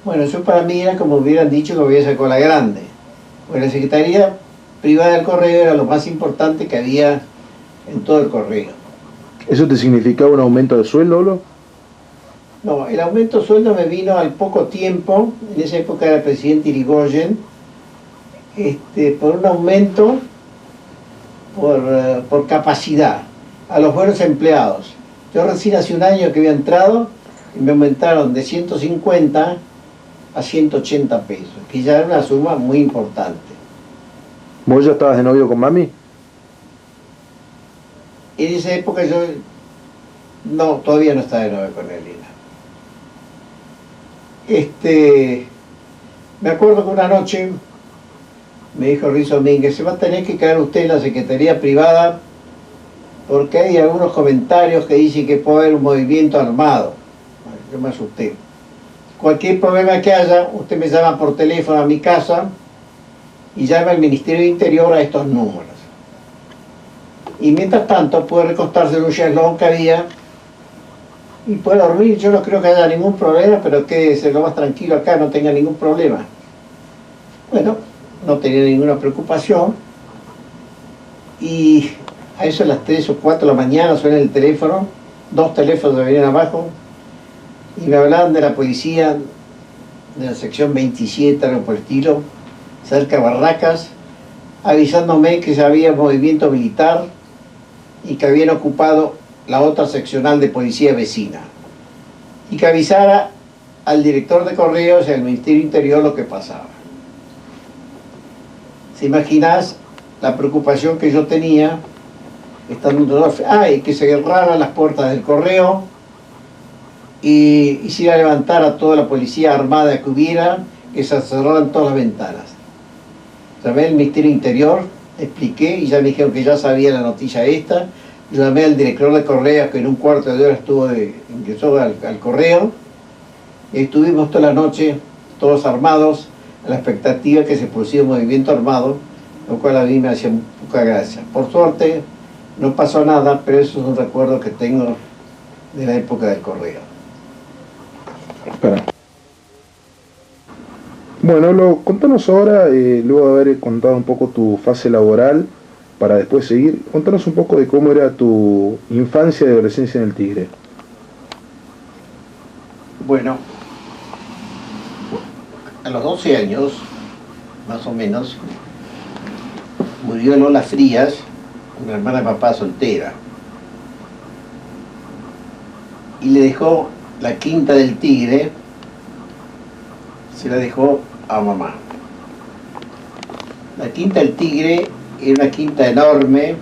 Bueno, eso para mí era como hubieran dicho que me había sacado la grande. Porque la Secretaría Privada del Correo era lo más importante que había en todo el correo. ¿Eso te significaba un aumento de sueldo, Olo? No, el aumento de sueldo me vino al poco tiempo, en esa época era el presidente Irigoyen, por un aumento por capacidad a los buenos empleados. Yo recién hace un año que había entrado y me aumentaron de 150 a 180 pesos, que ya era una suma muy importante. ¿Vos ya estabas de novio con mami? En esa época yo no, todavía no estaba de novio con Elena. Me acuerdo que una noche me dijo Rizo Domínguez, se va a tener que quedar usted en la Secretaría Privada porque hay algunos comentarios que dicen que puede haber un movimiento armado. Bueno, yo me asusté. Cualquier problema que haya, usted me llama por teléfono a mi casa y llama al Ministerio de Interior a estos números. Y mientras tanto puede recostarse en un chaslón que había y puede dormir. Yo no creo que haya ningún problema, pero quédese lo más tranquilo acá, no tenga ningún problema. Bueno, no tenía ninguna preocupación y a eso a las 3 o 4 de la mañana suena el teléfono, 2 teléfonos me venían abajo y me hablaban de la policía de la sección 27, algo por el estilo, cerca de Barracas, avisándome que ya había movimiento militar y que habían ocupado la otra seccional de policía vecina y que avisara al director de correos y al Ministerio Interior lo que pasaba. ¿Se imaginas la preocupación que yo tenía estando y que se cerraran las puertas del correo y hiciera levantar a toda la policía armada que hubiera, que se cerraran todas las ventanas? Llamé al Ministerio Interior, expliqué y ya me dijeron que ya sabía la noticia esta. Yo llamé al director de correos que en un cuarto de hora ingresó al correo y estuvimos toda la noche todos armados a la expectativa que se produciera un movimiento armado, lo cual a mí me hacía poca gracia. Por suerte no pasó nada, pero eso es un recuerdo que tengo de la época del correo. Espera. Bueno, contanos ahora, luego de haber contado un poco tu fase laboral, para después seguir, contanos un poco de cómo era tu infancia y adolescencia en el Tigre. Bueno, a los 12 años, más o menos, murió Lola Frías, una hermana de papá soltera, y le dejó la quinta del Tigre, se la dejó a mamá. La quinta del Tigre era una quinta enorme,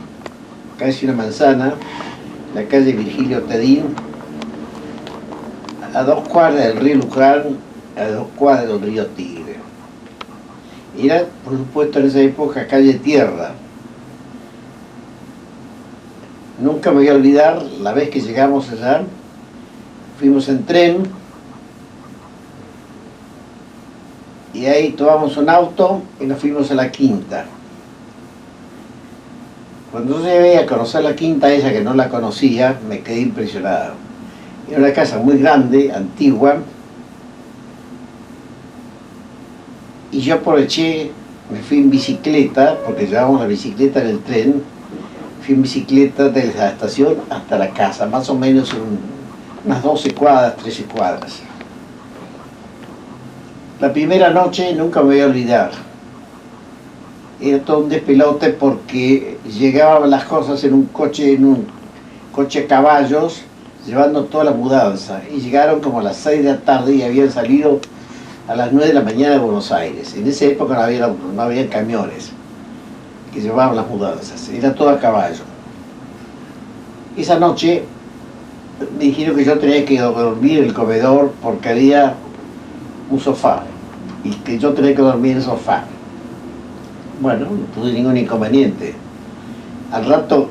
casi una manzana, la calle Virgilio Tedín, a 2 cuadras del río Luján, a 2 cuadras del río Tigre. Era, por supuesto, en esa época calle tierra. Nunca me voy a olvidar la vez que llegamos allá, fuimos en tren y ahí tomamos un auto y nos fuimos a la quinta. Cuando yo llegué a conocer la quinta, ella que no la conocía, me quedé impresionado. Era una casa muy grande, antigua, y yo aproveché, me fui en bicicleta, porque llevábamos la bicicleta en el tren, fui en bicicleta desde la estación hasta la casa, más o menos unas 12 cuadras, 13 cuadras. La primera noche nunca me voy a olvidar. Era todo un despelote porque llegaban las cosas en un coche a caballos, llevando toda la mudanza. Y llegaron como a las 6 de la tarde y habían salido a las 9 de la mañana de Buenos Aires. En esa época no había camiones que llevaban las mudanzas, era todo a caballo. Esa noche me dijeron que yo tenía que dormir en el comedor porque había un sofá y que yo tenía que dormir en el sofá. Bueno, no tuve ningún inconveniente. Al rato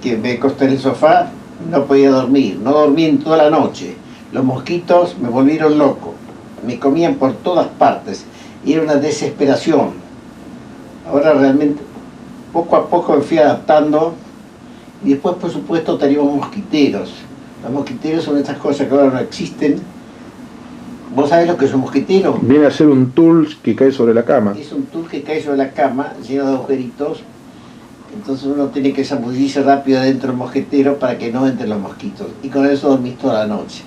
que me acosté en el sofá no podía dormir, no dormí en toda la noche. Los mosquitos me volvieron loco, me comían por todas partes y era una desesperación. Ahora realmente poco a poco me fui adaptando y después por supuesto teníamos mosquiteros. Los mosquiteros son estas cosas que ahora no existen. ¿Vos sabés lo que es un mosquitero? Viene a ser un tool que cae sobre la cama. Es un tool que cae sobre la cama, lleno de agujeritos. Entonces uno tiene que zambullirse rápido dentro del mosquitero para que no entren los mosquitos. Y con eso dormís toda la noche.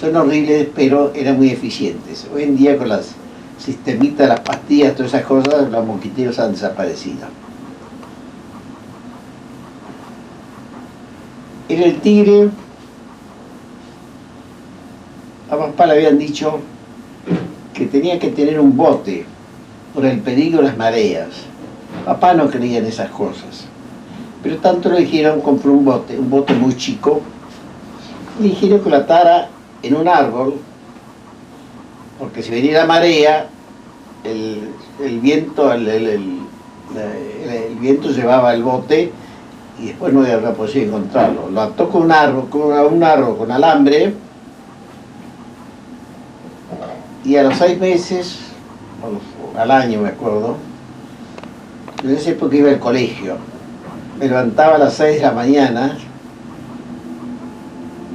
Son horribles, pero eran muy eficientes. Hoy en día con las sistemitas, las pastillas, todas esas cosas, los mosquiteros han desaparecido. En el Tigre, a papá le habían dicho que tenía que tener un bote por el peligro de las mareas. Papá no creía en esas cosas. Pero tanto lo dijeron, compró un bote muy chico. Le dijeron que lo atara en un árbol, porque si venía la marea, el viento llevaba el bote y después no había posible encontrarlo. Lo ató con un árbol con alambre. Y a los 6 meses, al año me acuerdo, en esa época iba al colegio, me levantaba a las 6 de la mañana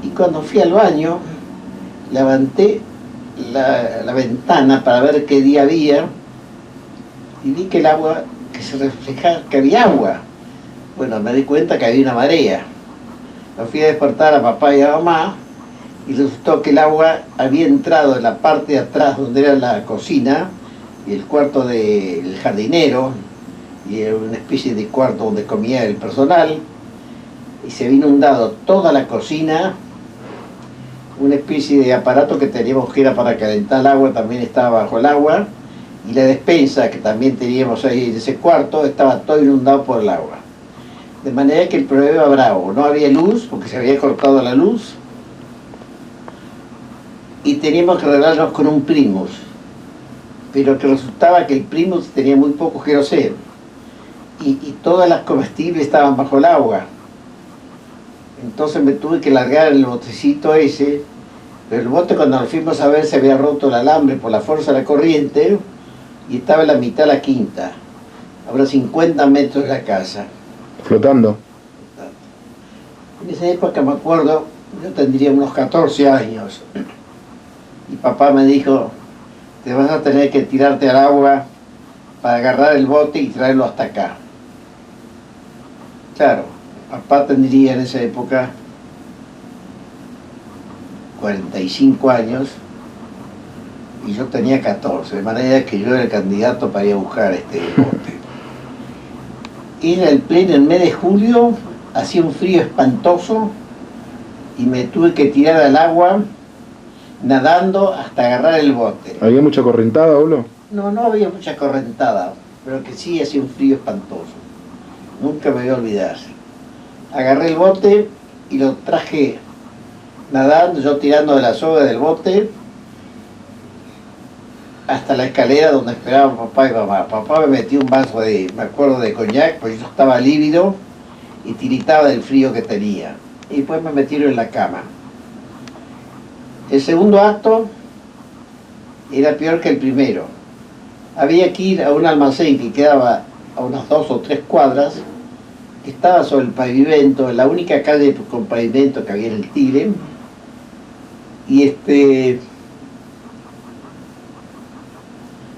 y cuando fui al baño, levanté la ventana para ver qué día había y vi que el agua, que se reflejaba, que había agua. Bueno, me di cuenta que había una marea. Me fui a despertar a papá y a mamá y resultó que el agua había entrado en la parte de atrás donde era la cocina y el cuarto del jardinero, y era una especie de cuarto donde comía el personal, y se había inundado toda la cocina. Una especie de aparato que teníamos que era para calentar el agua también estaba bajo el agua, y la despensa que también teníamos ahí en ese cuarto estaba todo inundado por el agua. De manera que el problema era bravo, no había luz porque se había cortado la luz, y teníamos que arreglarnos con un Primus, pero que resultaba que el Primus tenía muy poco queroseno y todas las comestibles estaban bajo el agua. Entonces me tuve que largar el botecito ese, pero el bote cuando nos fuimos a ver se había roto el alambre por la fuerza de la corriente y estaba en la mitad de la quinta, habrá 50 metros de la casa. Flotando. En esa época me acuerdo, yo tendría unos 14 años. Y papá me dijo, te vas a tener que tirarte al agua para agarrar el bote y traerlo hasta acá. Claro, papá tendría en esa época 45 años y yo tenía 14, de manera que yo era el candidato para ir a buscar este bote. Era el mes de julio, hacía un frío espantoso y me tuve que tirar al agua nadando hasta agarrar el bote. ¿Había mucha correntada, Olo? No, no había mucha correntada, pero que sí hacía un frío espantoso. Nunca me voy a olvidar. Agarré el bote y lo traje nadando, yo tirando de la soga del bote hasta la escalera donde esperaban papá y mamá. Papá me metió un vaso me acuerdo, de coñac, porque yo estaba lívido y tiritaba del frío que tenía. Y después me metieron en la cama. El segundo acto era peor que el primero. había que ir a un almacén que quedaba a unas 2 o 3 cuadras, que estaba sobre el pavimento, la única calle con pavimento que había en el Tigre, y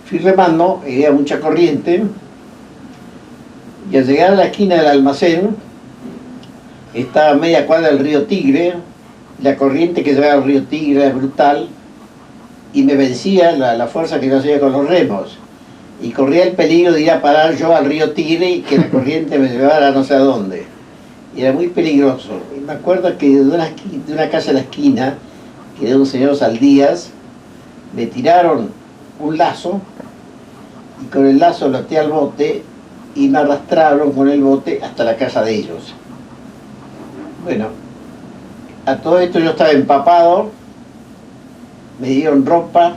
fui remando, había mucha corriente, y al llegar a la esquina del almacén, estaba a media cuadra del río Tigre, la corriente que llevaba al río Tigre era brutal, y me vencía la fuerza que yo hacía con los remos, y corría el peligro de ir a parar yo al río Tigre y que la corriente me llevara a no sé a dónde. Y era muy peligroso. Y me acuerdo que de una casa en la esquina, que era un señor Saldías, me tiraron un lazo, y con el lazo lo até al bote, y me arrastraron con el bote hasta la casa de ellos. Bueno, a todo esto yo estaba empapado, me dieron ropa,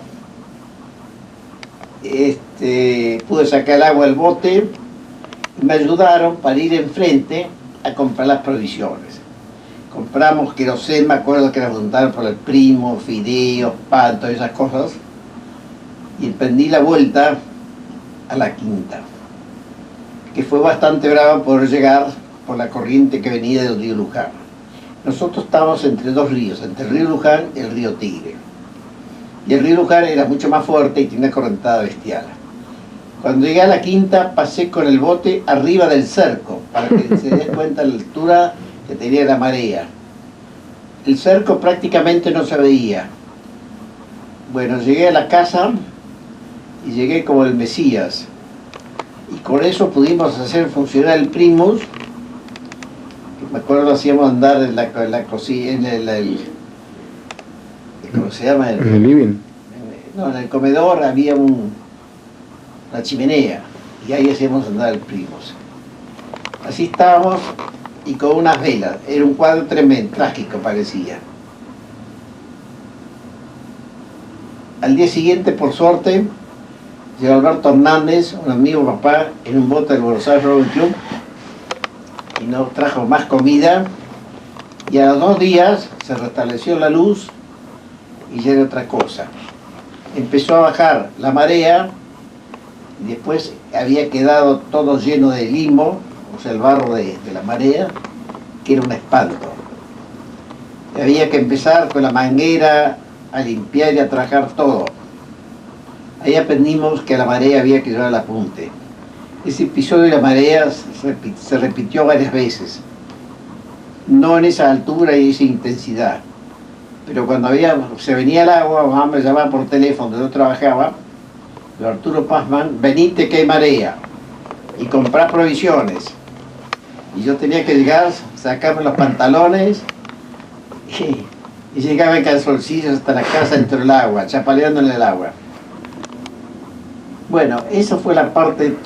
pude sacar el agua del bote y me ayudaron para ir enfrente a comprar las provisiones. Compramos querosén, me acuerdo que nos juntaron por el primo, fideos, pan, todas esas cosas, y emprendí la vuelta a la quinta, que fue bastante brava por llegar por la corriente que venía del río Luján. Nosotros estábamos entre dos ríos, entre el río Luján y el río Tigre. Y el río Luján era mucho más fuerte y tenía una correntada bestial. Cuando llegué a la quinta, pasé con el bote arriba del cerco, para que se den cuenta la altura que tenía la marea. El cerco prácticamente no se veía. Bueno, llegué a la casa y llegué como el Mesías. Y con eso pudimos hacer funcionar el Primus. Me acuerdo lo hacíamos andar en la cocina, ¿cómo se llama? En el living. No, en el comedor había una chimenea y ahí hacíamos andar el Primus. Así estábamos y con unas velas. Era un cuadro tremendo, trágico parecía. Al día siguiente, por suerte, llegó Alberto Hernández, un amigo papá, en un bote del Buenos Aires Rowing Club, y nos trajo más comida, y a los 2 días se restableció la luz y ya era otra cosa. Empezó a bajar la marea, y después había quedado todo lleno de limo, o sea, el barro de la marea, que era un espanto. Había que empezar con la manguera a limpiar y a trabajar todo. Ahí aprendimos que a la marea había que llevar el apunte. Ese episodio de la marea se repitió varias veces. No en esa altura y esa intensidad. Pero cuando se venía el agua, mamá me llamaba por teléfono donde yo trabajaba, de Arturo Pazman, venite que hay marea, y comprar provisiones. Y yo tenía que llegar, sacarme los pantalones, y llegaba en calzoncillos hasta la casa dentro del agua, chapaleando en el agua. Bueno, eso fue la parte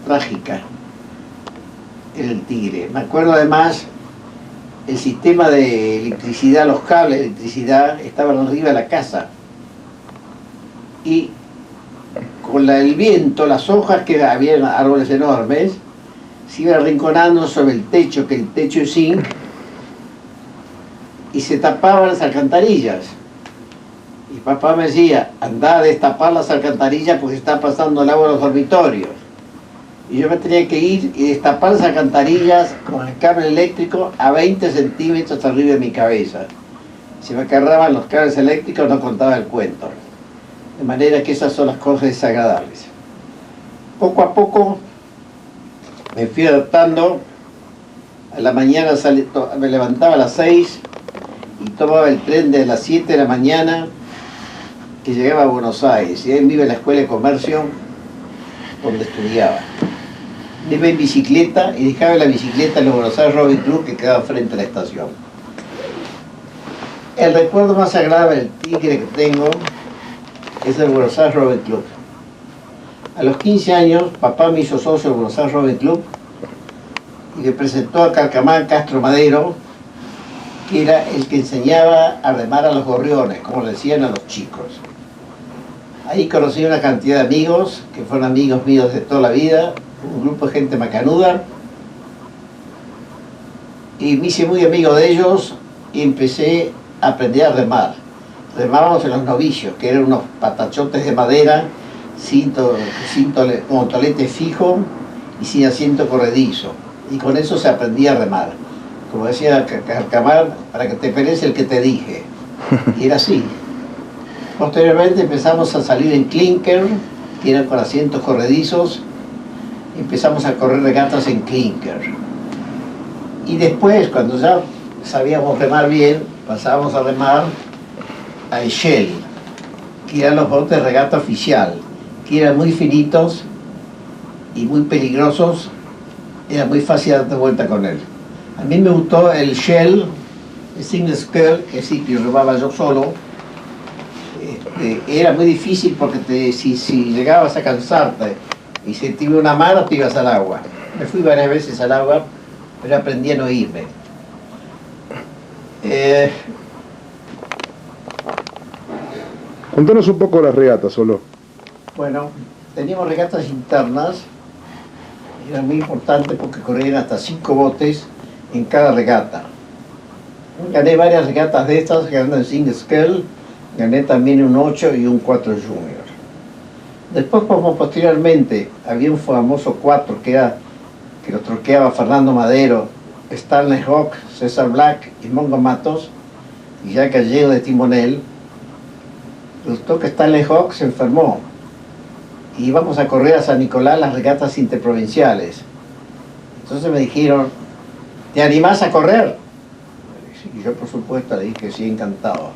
trágica en el Tigre. Me acuerdo además, el sistema de electricidad, los cables de electricidad estaban arriba de la casa. Y con el viento, las hojas, que había árboles enormes, se iban arrinconando sobre el techo, que el techo es zinc, y se tapaban las alcantarillas. Y papá me decía, anda a destapar las alcantarillas porque está pasando el agua a los dormitorios. Y yo me tenía que ir y destapar las alcantarillas con el cable eléctrico a 20 centímetros arriba de mi cabeza. Si me agarraban los cables eléctricos no contaba el cuento. De manera que esas son las cosas desagradables. Poco a poco me fui adaptando. A la mañana me levantaba a las 6 y tomaba el tren de las 7 de la mañana que llegaba a Buenos Aires. Y ahí me iba a la Escuela de Comercio donde estudiaba. Me iba en bicicleta y dejaba la bicicleta en el Buenos Aires Rowing Club que quedaba frente a la estación. El recuerdo más agradable del Tigre que tengo es el Buenos Aires Rowing Club. A los 15 años, papá me hizo socio del Buenos Aires Rowing Club y me presentó a Carcamán Castro Madero, que era el que enseñaba a remar a los gorriones, como le decían a los chicos. Ahí conocí una cantidad de amigos, que fueron amigos míos de toda la vida, un grupo de gente macanuda, y me hice muy amigo de ellos y empecé a aprender a remar. Remábamos en los novicios, que eran unos patachotes de madera, con tolete fijo y sin asiento corredizo. Y con eso se aprendía a remar. Como decía Carcamar, para que te pelees el que te dije. Y era así. Posteriormente empezamos a salir en clinker, que eran con asientos corredizos. Empezamos a correr regatas en clinker. Y después, cuando ya sabíamos remar bien, pasábamos a remar a Shell, que eran los botes de regata oficial, que eran muy finitos y muy peligrosos. Era muy fácil darte vuelta con él. A mí me gustó el Shell, el single scull, que sí, que remaba yo solo. Era muy difícil porque si llegabas a cansarte y se te iba una mano, te ibas al agua. Me fui varias veces al agua, pero aprendí a no irme. Contanos un poco de las regatas, solo. Bueno, teníamos regatas internas. Era muy importante porque corrían hasta 5 botes en cada regata. Gané varias regatas de estas, ganando en single scull, gané también un 8 y un 4 junior. Después, como posteriormente, había un famoso 4 que lo troqueaba Fernando Madero, Stanley Hawk, César Black y Mongo Matos, y ya Gallego de timonel. Resultó que Stanley Hawk se enfermó y íbamos a correr a San Nicolás las regatas interprovinciales. Entonces me dijeron, ¿te animás a correr? Y yo por supuesto le dije que sí, encantado.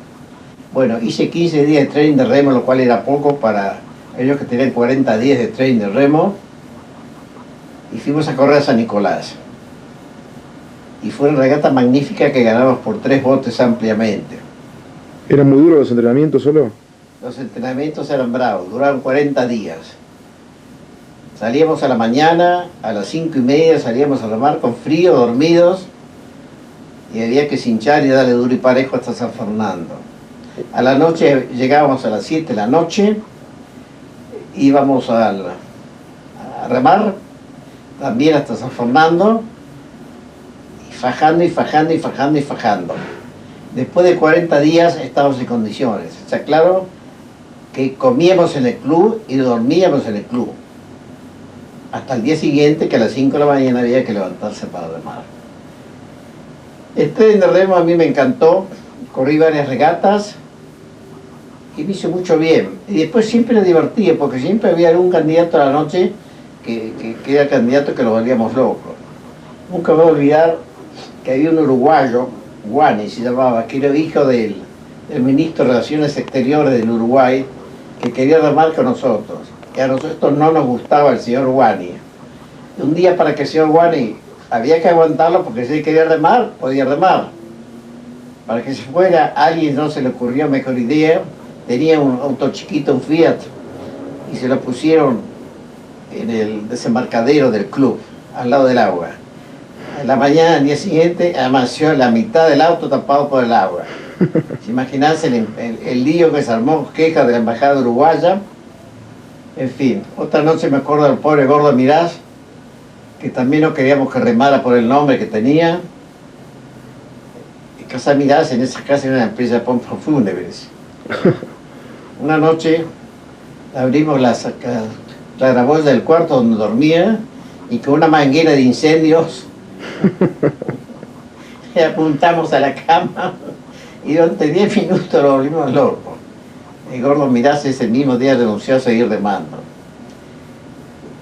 Bueno, hice 15 días de training de remo, lo cual era poco para ellos que tenían 40 días de training de remo, y fuimos a correr a San Nicolás. Y fue una regata magnífica que ganamos por 3 botes ampliamente. ¿Eran muy duros los entrenamientos, solo? Los entrenamientos eran bravos, duraron 40 días. Salíamos a la mañana, a las 5:30 salíamos a remar con frío, dormidos, y había que cinchar y darle duro y parejo hasta San Fernando. A la noche llegábamos a las 7 de la noche, íbamos a remar, también hasta San Fernando, y fajando y fajando y fajando y fajando. Después de 40 días estábamos en condiciones. Está claro que comíamos en el club y dormíamos en el club. Hasta el día siguiente, que a las 5 de la mañana había que levantarse para remar. El tren de remo a mí me encantó. Corrí varias regatas y me hizo mucho bien. Y después siempre me divertía, porque siempre había algún candidato a la noche que era candidato que lo volvíamos locos. Nunca me voy a olvidar que había un uruguayo, Guani se llamaba, que era hijo del ministro de Relaciones Exteriores del Uruguay, que quería remar con nosotros. Que a nosotros no nos gustaba el señor Guani. Un día, para que el señor Guani había que aguantarlo, porque si él quería remar, podía remar. Para que se fuera, a alguien no se le ocurrió mejor idea. Tenía un auto chiquito, un Fiat, y se lo pusieron en el desembarcadero del club, al lado del agua. En la mañana, al día siguiente, amaneció la mitad del auto tapado por el agua. ¿Se imaginan el lío que se armó? Quejas de la embajada uruguaya. En fin, otra noche me acuerdo del pobre gordo Mirás, que también no queríamos que remara por el nombre que tenía. Casa Mirás, en esa casa era una empresa de pompas fúnebres. Una noche abrimos la claraboya del cuarto donde dormía y con una manguera de incendios le apuntamos a la cama y durante 10 minutos lo volvimos loco. El gordo Mirás ese mismo día renunció a seguir remando.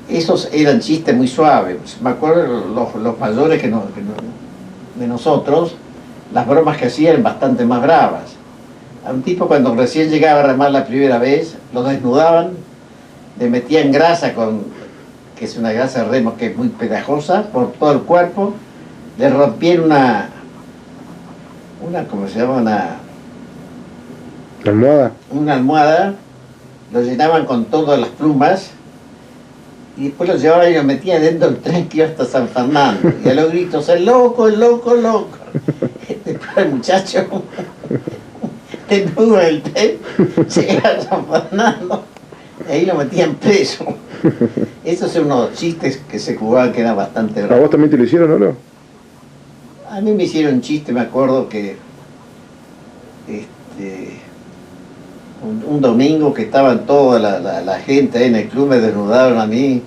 Esos eran chistes muy suaves. Me acuerdo los mayores de nosotros, las bromas que hacían eran bastante más bravas. A un tipo, cuando recién llegaba a remar la primera vez, lo desnudaban, le metían grasa, que es una grasa de remo que es muy pegajosa, por todo el cuerpo, le rompían una ¿cómo se llama? ¿La almohada? Una almohada, lo llenaban con todas las plumas, y después lo llevaban y lo metían dentro del tren que iba hasta San Fernando. Y a los gritos, el loco, el loco, el loco. Después el muchacho, desnudo en el tren, llegaba a San Fernando, y ahí lo metían preso. Esos son unos chistes que se jugaban que eran bastante ¿A bravos. vos también te lo hicieron, o no? A mí me hicieron un chiste, me acuerdo que un domingo que estaban toda la gente ahí en el club, me desnudaron a mí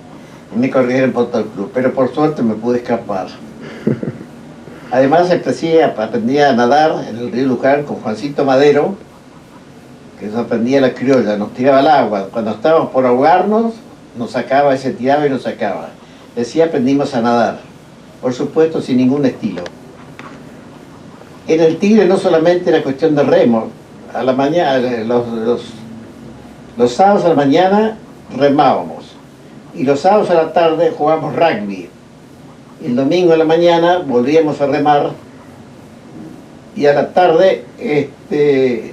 y me corrieron por todo el club, pero por suerte me pude escapar. Además aprendí a nadar en el río Luján con Juancito Madero, que nos aprendía la criolla, nos tiraba al agua. Cuando estábamos por ahogarnos, nos sacaba, se tiraba y nos sacaba. Así aprendimos a nadar, por supuesto sin ningún estilo. En el Tigre no solamente era cuestión de remo, a la mañana, los sábados a la mañana remábamos y los sábados a la tarde jugábamos rugby. El domingo a la mañana volvíamos a remar y a la tarde se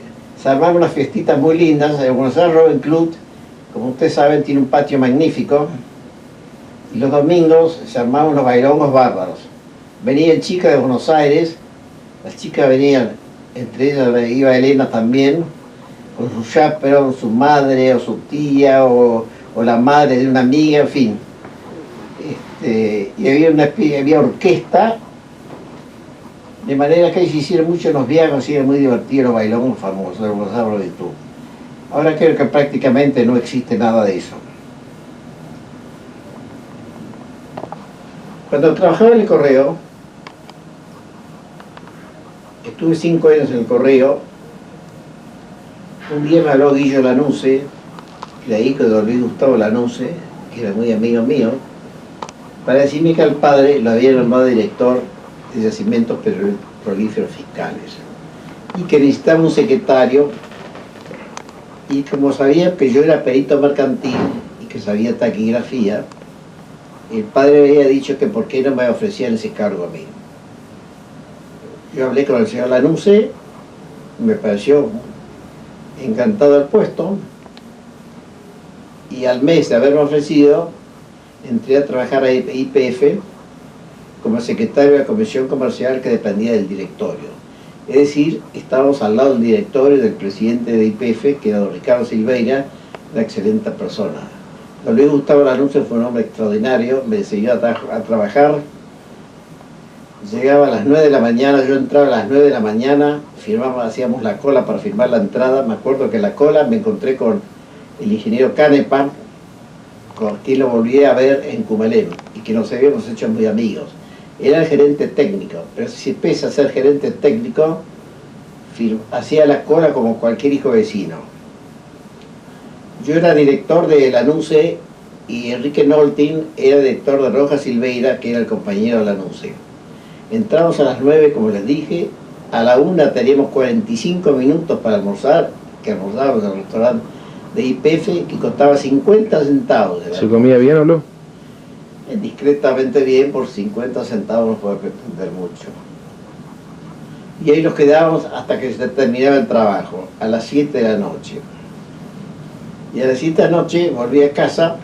armaban unas fiestitas muy lindas. En Buenos Aires Rowing Club, como ustedes saben, tiene un patio magnífico y los domingos se armaban unos bailongos bárbaros. Venían chicas de Buenos Aires, las chicas venían, entre ellas iba Elena también, con su chaperón, su madre o su tía o la madre de una amiga, en fin. Y había orquesta, de manera que se hicieron muchos los viajes, y era muy divertido los bailongos famosos de Buenos Aires. Ahora creo que prácticamente no existe nada de eso. Cuando trabajaba en el correo, estuve 5 años en el correo. Un día me habló Guillo Lanuse, la hijo de Luis Gustavo Lanuse, que era muy amigo mío, para decirme que al padre lo había nombrado director de yacimientos petrolíferos fiscales y que necesitaba un secretario, y como sabía que yo era perito mercantil y que sabía taquigrafía, el padre me había dicho que por qué no me ofrecían ese cargo a mí. Yo hablé con el señor Lanuse, me pareció encantado el puesto, y al mes de haberme ofrecido entré a trabajar a YPF como secretario de la Comisión Comercial que dependía del directorio. Es decir, estábamos al lado del directorio del presidente de YPF, que era don Ricardo Silveira, una excelente persona. Don Luis Gustavo Lanuse fue un hombre extraordinario, me enseñó a trabajar. Llegaba a las 9 de la mañana, yo entraba a las 9 de la mañana, hacíamos la cola para firmar la entrada. Me acuerdo que en la cola me encontré con el ingeniero Canepa, con quien lo volví a ver en Cumelén y que nos habíamos hecho muy amigos. Era el gerente técnico, pero si pese a ser gerente técnico, hacía la cola como cualquier hijo vecino. Yo era director de Lanuse y Enrique Nolting era director de Rojas Silveira, que era el compañero de Lanuse. Entramos a las 9, como les dije, a la 1 teníamos 45 minutos para almorzar, que almorzábamos en el restaurante de YPF, que costaba 50 centavos. ¿Se comía bien o no? Discretamente bien, por 50 centavos no puede pretender mucho. Y ahí nos quedábamos hasta que se terminaba el trabajo, a las 7 de la noche. Y a las 7 de la noche volví a casa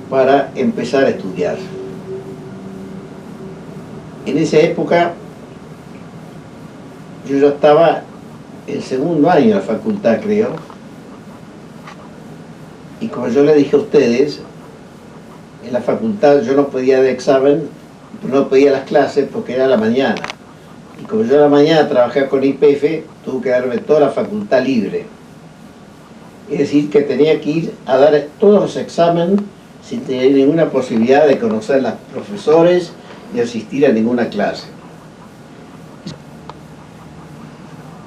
para empezar a estudiar. En esa época yo ya estaba el segundo año de la facultad, creo, y como yo le dije a ustedes, en la facultad yo no podía dar examen, no podía las clases porque era a la mañana, y como yo a la mañana trabajaba con YPF, tuve que darme toda la facultad libre, es decir, que tenía que ir a dar todos los exámenes sin tener ninguna posibilidad de conocer a los profesores ni asistir a ninguna clase.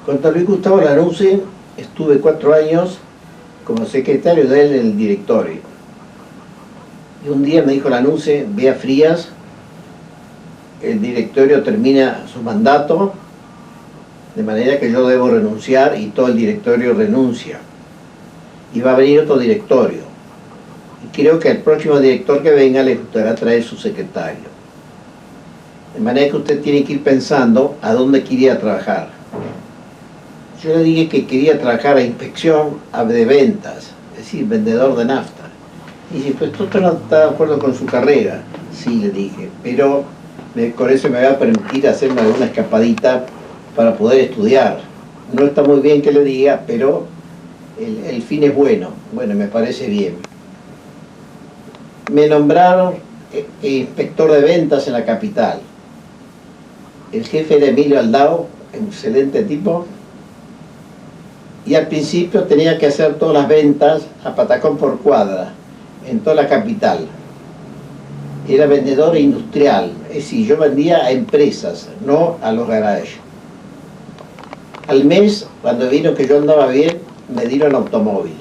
Con don Luis Gustavo Lanuse estuve 4 años como secretario de él en el directorio. Y un día me dijo Lanuse, ve a Frías, el directorio termina su mandato, de manera que yo debo renunciar y todo el directorio renuncia. Y va a venir otro directorio. Y creo que al próximo director que venga le gustará traer su secretario. De manera que usted tiene que ir pensando a dónde quería trabajar. Yo le dije que quería trabajar a inspección de ventas, es decir, vendedor de nafta. Y dice, pues tú no estás de acuerdo con su carrera. Sí, le dije, pero con eso me va a permitir hacerme alguna escapadita para poder estudiar. No está muy bien que le diga, pero el fin es bueno. Bueno, me parece bien. Me nombraron inspector de ventas en la capital. El jefe era Emilio Aldao, excelente tipo, y al principio tenía que hacer todas las ventas a patacón por cuadra, en toda la capital. Era vendedor industrial, es decir, yo vendía a empresas, no a los garajes. Al mes, cuando vino que yo andaba bien, me dieron automóvil.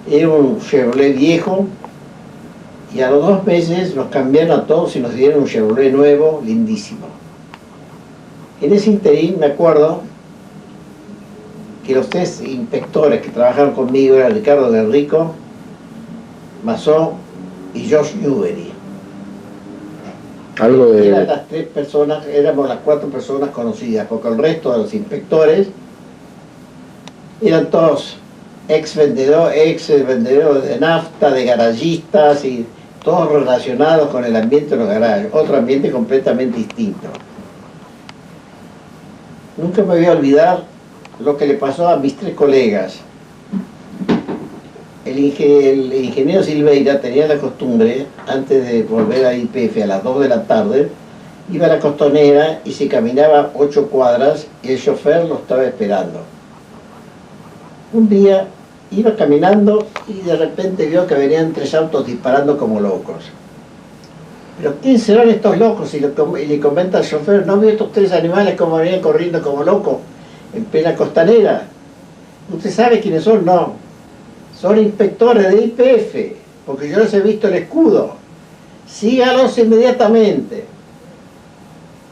Era un Chevrolet viejo, y a los 2 meses nos cambiaron a todos y nos dieron un Chevrolet nuevo, lindísimo. En ese interín me acuerdo que los 3 inspectores que trabajaron conmigo eran Ricardo Del Rico, Masó y George Newbery. Algo de... Eran las 3 personas, éramos las 4 personas conocidas, porque el resto de los inspectores eran todos ex vendedores de nafta, de garayistas, y todos relacionados con el ambiente de los garajes, otro ambiente completamente distinto. Nunca me voy a olvidar lo que le pasó a mis 3 colegas. El ingeniero Silveira tenía la costumbre, antes de volver a YPF a las 2 de la tarde, iba a la Costanera y se caminaba 8 cuadras y el chofer lo estaba esperando. Un día iba caminando y de repente vio que venían 3 autos disparando como locos. ¿Pero quién serán estos locos? Y le comenta al chofer, ¿no vio estos 3 animales como venían corriendo como locos en plena Costanera? ¿Usted sabe quiénes son? No. Son inspectores de YPF, porque yo les he visto el escudo. Sígalos inmediatamente.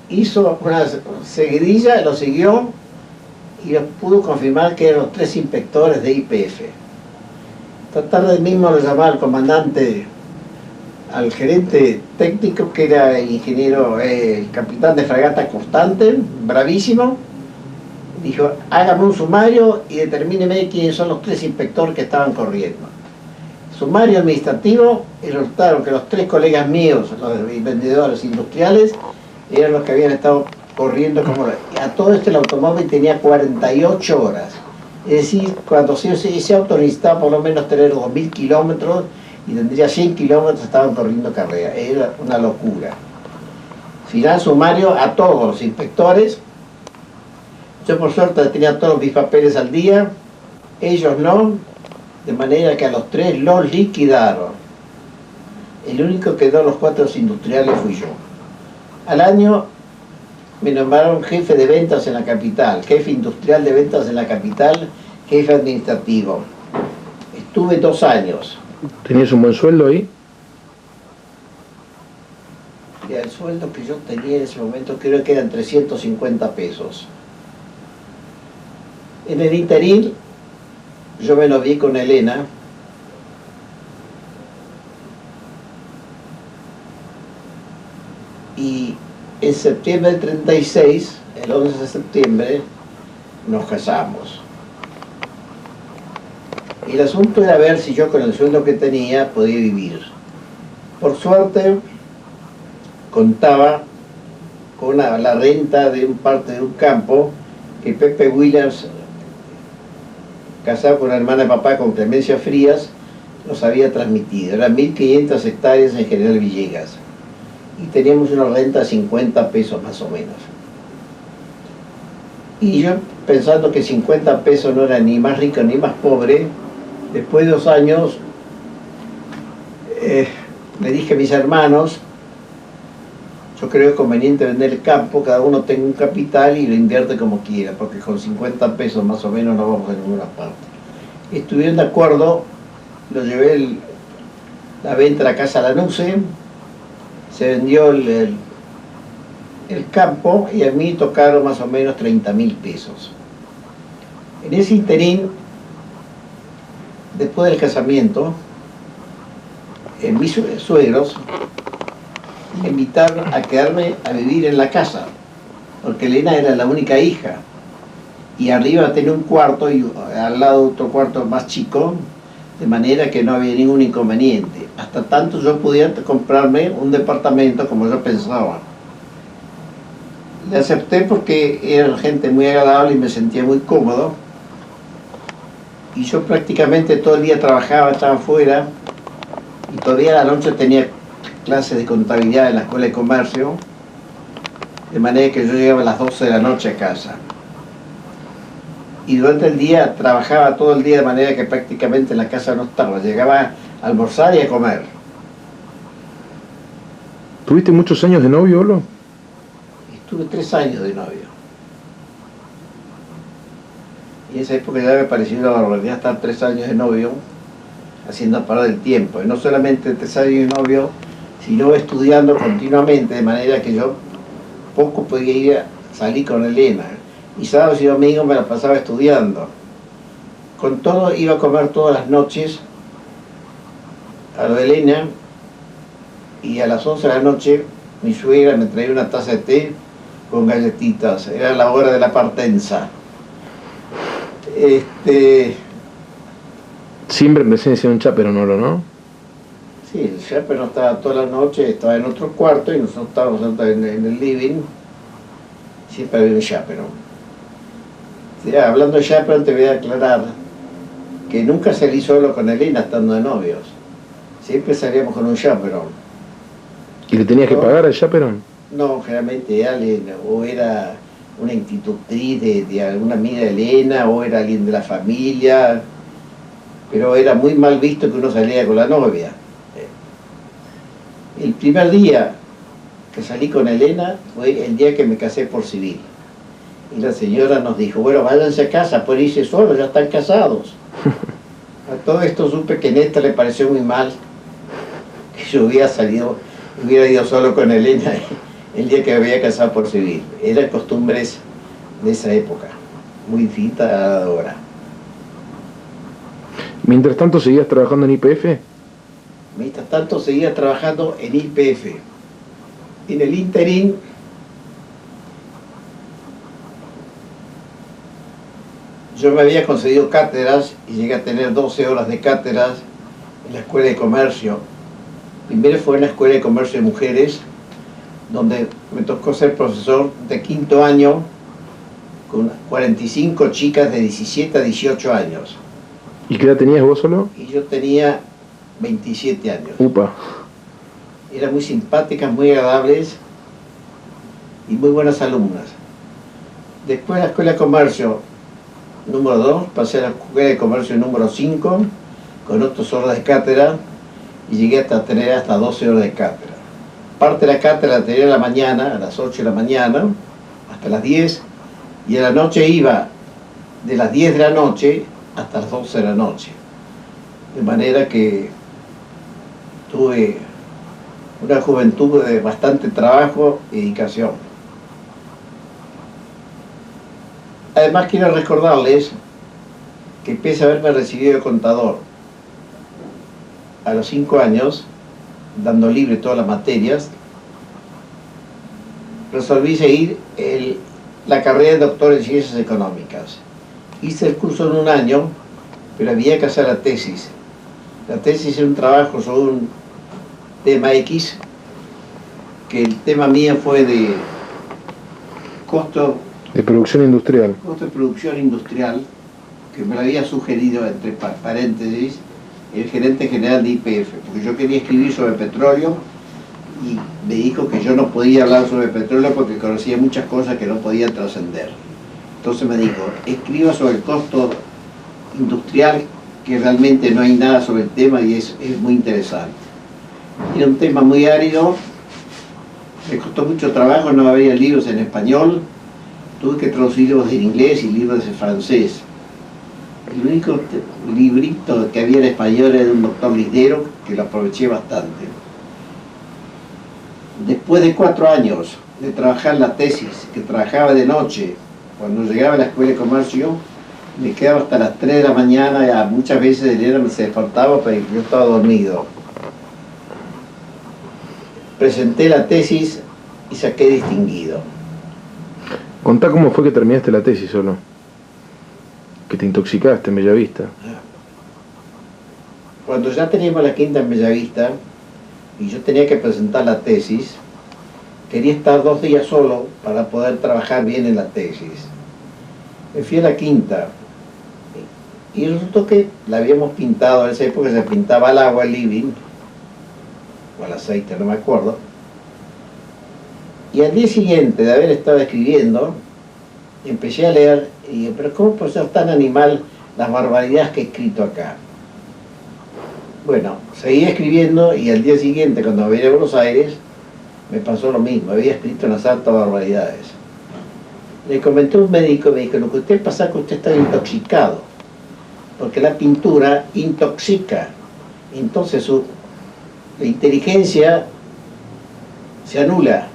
Hizo una seguidilla, lo siguió y pudo confirmar que eran los 3 inspectores de YPF. Esta tarde mismo lo llamaba al comandante, al gerente técnico, que era el ingeniero, el capitán de fragata Constante, bravísimo. Dijo, hágame un sumario y determíneme quiénes son los 3 inspectores que estaban corriendo. Sumario administrativo, y resultaron que los 3 colegas míos, los vendedores industriales, eran los que habían estado corriendo como... A todo esto el automóvil tenía 48 horas. Es decir, cuando ese auto necesitaba por lo menos tener 2000 kilómetros y tendría 100 kilómetros, estaban corriendo carrera. Era una locura. Final sumario a todos los inspectores. Yo por suerte tenía todos mis papeles al día, ellos no, de manera que a los 3 los liquidaron. El único que quedó los 4 industriales fui yo. Al año me nombraron jefe de ventas en la capital, jefe industrial de ventas en la capital, jefe administrativo. Estuve 2 años. ¿Tenías un buen sueldo ahí? Y el sueldo que yo tenía en ese momento creo que eran 350 pesos. En el interín, yo me novié con Elena, y en septiembre del 36, el 11 de septiembre, nos casamos. Y el asunto era ver si yo con el sueldo que tenía podía vivir. Por suerte, contaba con la renta de parte de un campo que Pepe Williams, casado con la hermana de papá, con Clemencia Frías, nos había transmitido. Eran 1500 hectáreas en General Villegas. Y teníamos una renta de 50 pesos más o menos. Y yo, pensando que 50 pesos no era ni más rico ni más pobre, después de 2 años, le dije a mis hermanos, yo creo conveniente vender el campo, cada uno tenga un capital y lo invierte como quiera, porque con 50 pesos más o menos no vamos a ninguna parte. Estuvieron de acuerdo, lo llevé la venta a la casa Lanusse, se vendió el campo y a mí tocaron más o menos 30.000 pesos. En ese interín, después del casamiento, mis suegros me invitaron a quedarme a vivir en la casa, porque Elena era la única hija, y arriba tenía un cuarto y al lado otro cuarto más chico, de manera que no había ningún inconveniente, hasta tanto yo pudiera comprarme un departamento como yo pensaba. Le acepté porque era gente muy agradable y me sentía muy cómodo, y yo prácticamente todo el día trabajaba, estaba afuera, y todavía a la noche tenía clases de contabilidad en la Escuela de Comercio, de manera que yo llegaba a las 12 de la noche a casa. y durante el día trabajaba todo el día de manera que prácticamente en la casa no estaba. Llegaba a almorzar y a comer. ¿Tuviste muchos años de novio, Olo? Estuve 3 años de novio. Y en esa época ya me pareció una barbaridad estar 3 años de novio haciendo parar el tiempo. Y no solamente 3 años de novio, sino estudiando continuamente, de manera que yo poco podía ir a salir con Elena. Y sábados y domingos me la pasaba estudiando. Con todo, iba a comer todas las noches a lo de Elena, y a las 11 de la noche mi suegra me traía una taza de té con galletitas. Era la hora de la partenza. Siempre en presencia de un chaperón, Olo, ¿no? Sí, el chaperón no estaba toda la noche, estaba en otro cuarto y nosotros estábamos en el living. Siempre había un chaperón. Ya, hablando de chaperón, te voy a aclarar que nunca salí solo con Elena estando de novios. Siempre salíamos con un chaperón. ¿Y le tenías que pagar al chaperón? No, generalmente alguien, o era una institutriz de alguna amiga de Elena, o era alguien de la familia, pero era muy mal visto que uno saliera con la novia. El primer día que salí con Elena fue el día que me casé por civil. Y la señora nos dijo, bueno, váyanse a casa, pueden irse solos, ya están casados. A todo esto supe que Néstor le pareció muy mal que yo hubiera ido solo con Elena el día que me había casado por civil. Eran costumbres de esa época, muy dictadora. Mientras tanto, ¿seguías trabajando en YPF? Mientras tanto, seguía trabajando en YPF. En el interín, yo me había concedido cátedras y llegué a tener 12 horas de cátedras en la Escuela de Comercio. Primero fue en la Escuela de Comercio de Mujeres, donde me tocó ser profesor de 5º año con 45 chicas de 17 a 18 años. ¿Y qué edad tenías vos, Olo? Y yo tenía 27 años. Upa. Eran muy simpáticas, muy agradables y muy buenas alumnas. Después de la Escuela de Comercio número 2, pasé a la Escuela de Comercio número 5, con 8 horas de cátedra, y llegué hasta tener hasta 12 horas de cátedra. Parte de la cátedra la tenía a la mañana, a las 8 de la mañana, hasta las 10, y a la noche iba de las 10 de la noche hasta las 12 de la noche. De manera que tuve una juventud de bastante trabajo y dedicación. Además quiero recordarles que pese a haberme recibido de contador a los 5 años, dando libre todas las materias, resolví seguir la carrera de doctor en Ciencias Económicas. Hice el curso en 1 año, pero había que hacer la tesis. La tesis era un trabajo sobre un tema X, que el tema mío fue de costo De producción industrial. de producción industrial, que me lo había sugerido, entre paréntesis, el gerente general de YPF, porque yo quería escribir sobre petróleo y me dijo que yo no podía hablar sobre petróleo porque conocía muchas cosas que no podían trascender. Entonces me dijo, escriba sobre el costo industrial, que realmente no hay nada sobre el tema y es muy interesante. Era un tema muy árido, me costó mucho trabajo, no había libros en español, tuve que traducir libros en inglés y libros en francés. El único librito que había en español era de un doctor Lisdero, que lo aproveché bastante. Después de 4 años de trabajar la tesis, que trabajaba de noche, cuando llegaba a la Escuela de Comercio, me quedaba hasta las 3 de la mañana, y muchas veces Elena me se despertaba, pero yo estaba dormido. Presenté la tesis y saqué distinguido. Contá cómo fue que terminaste la tesis, Olo. Que te intoxicaste en Bellavista. Cuando ya teníamos la quinta en Bellavista y yo tenía que presentar la tesis, quería estar 2 días solo para poder trabajar bien en la tesis. Me fui a la quinta y resultó que la habíamos pintado, en esa época se pintaba al agua el living, o al aceite, no me acuerdo. Y al día siguiente de haber estado escribiendo, empecé a leer Y digo, pero ¿cómo puede ser tan animal las barbaridades que he escrito acá? Bueno, seguí escribiendo y al día siguiente, cuando me vine a Buenos Aires, me pasó lo mismo, había escrito unas altas barbaridades. Le comenté a un médico, me dijo, lo que usted pasa es que usted está intoxicado, porque la pintura intoxica, entonces la inteligencia se anula.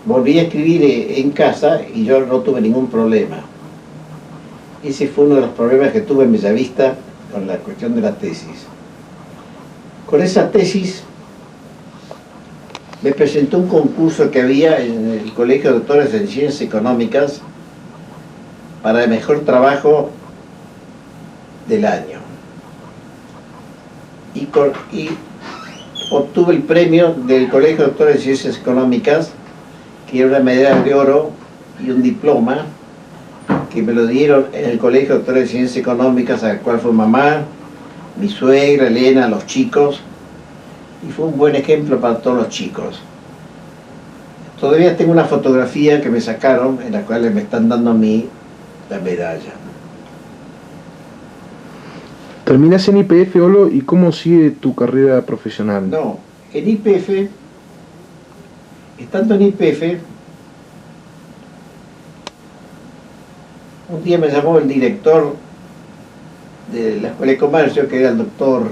Volví a escribir en casa y yo no tuve ningún problema. Ese fue uno de los problemas que tuve en Bellavista con la cuestión de la tesis. Con esa tesis me presentó un concurso que había en el Colegio de Doctores en Ciencias Económicas para el mejor trabajo del año. Y obtuve el premio del Colegio de Doctores en Ciencias Económicas, que era una medalla de oro y un diploma, que me lo dieron en el Colegio de Doctores de Ciencias Económicas, al cual fue mamá, mi suegra, Elena, los chicos, y fue un buen ejemplo para todos los chicos. Todavía tengo una fotografía que me sacaron, en la cual me están dando a mí la medalla. ¿Terminas en YPF, Olo, y cómo sigue tu carrera profesional? No, en YPF, estando en YPF, un día me llamó el director de la Escuela de Comercio, que era el doctor...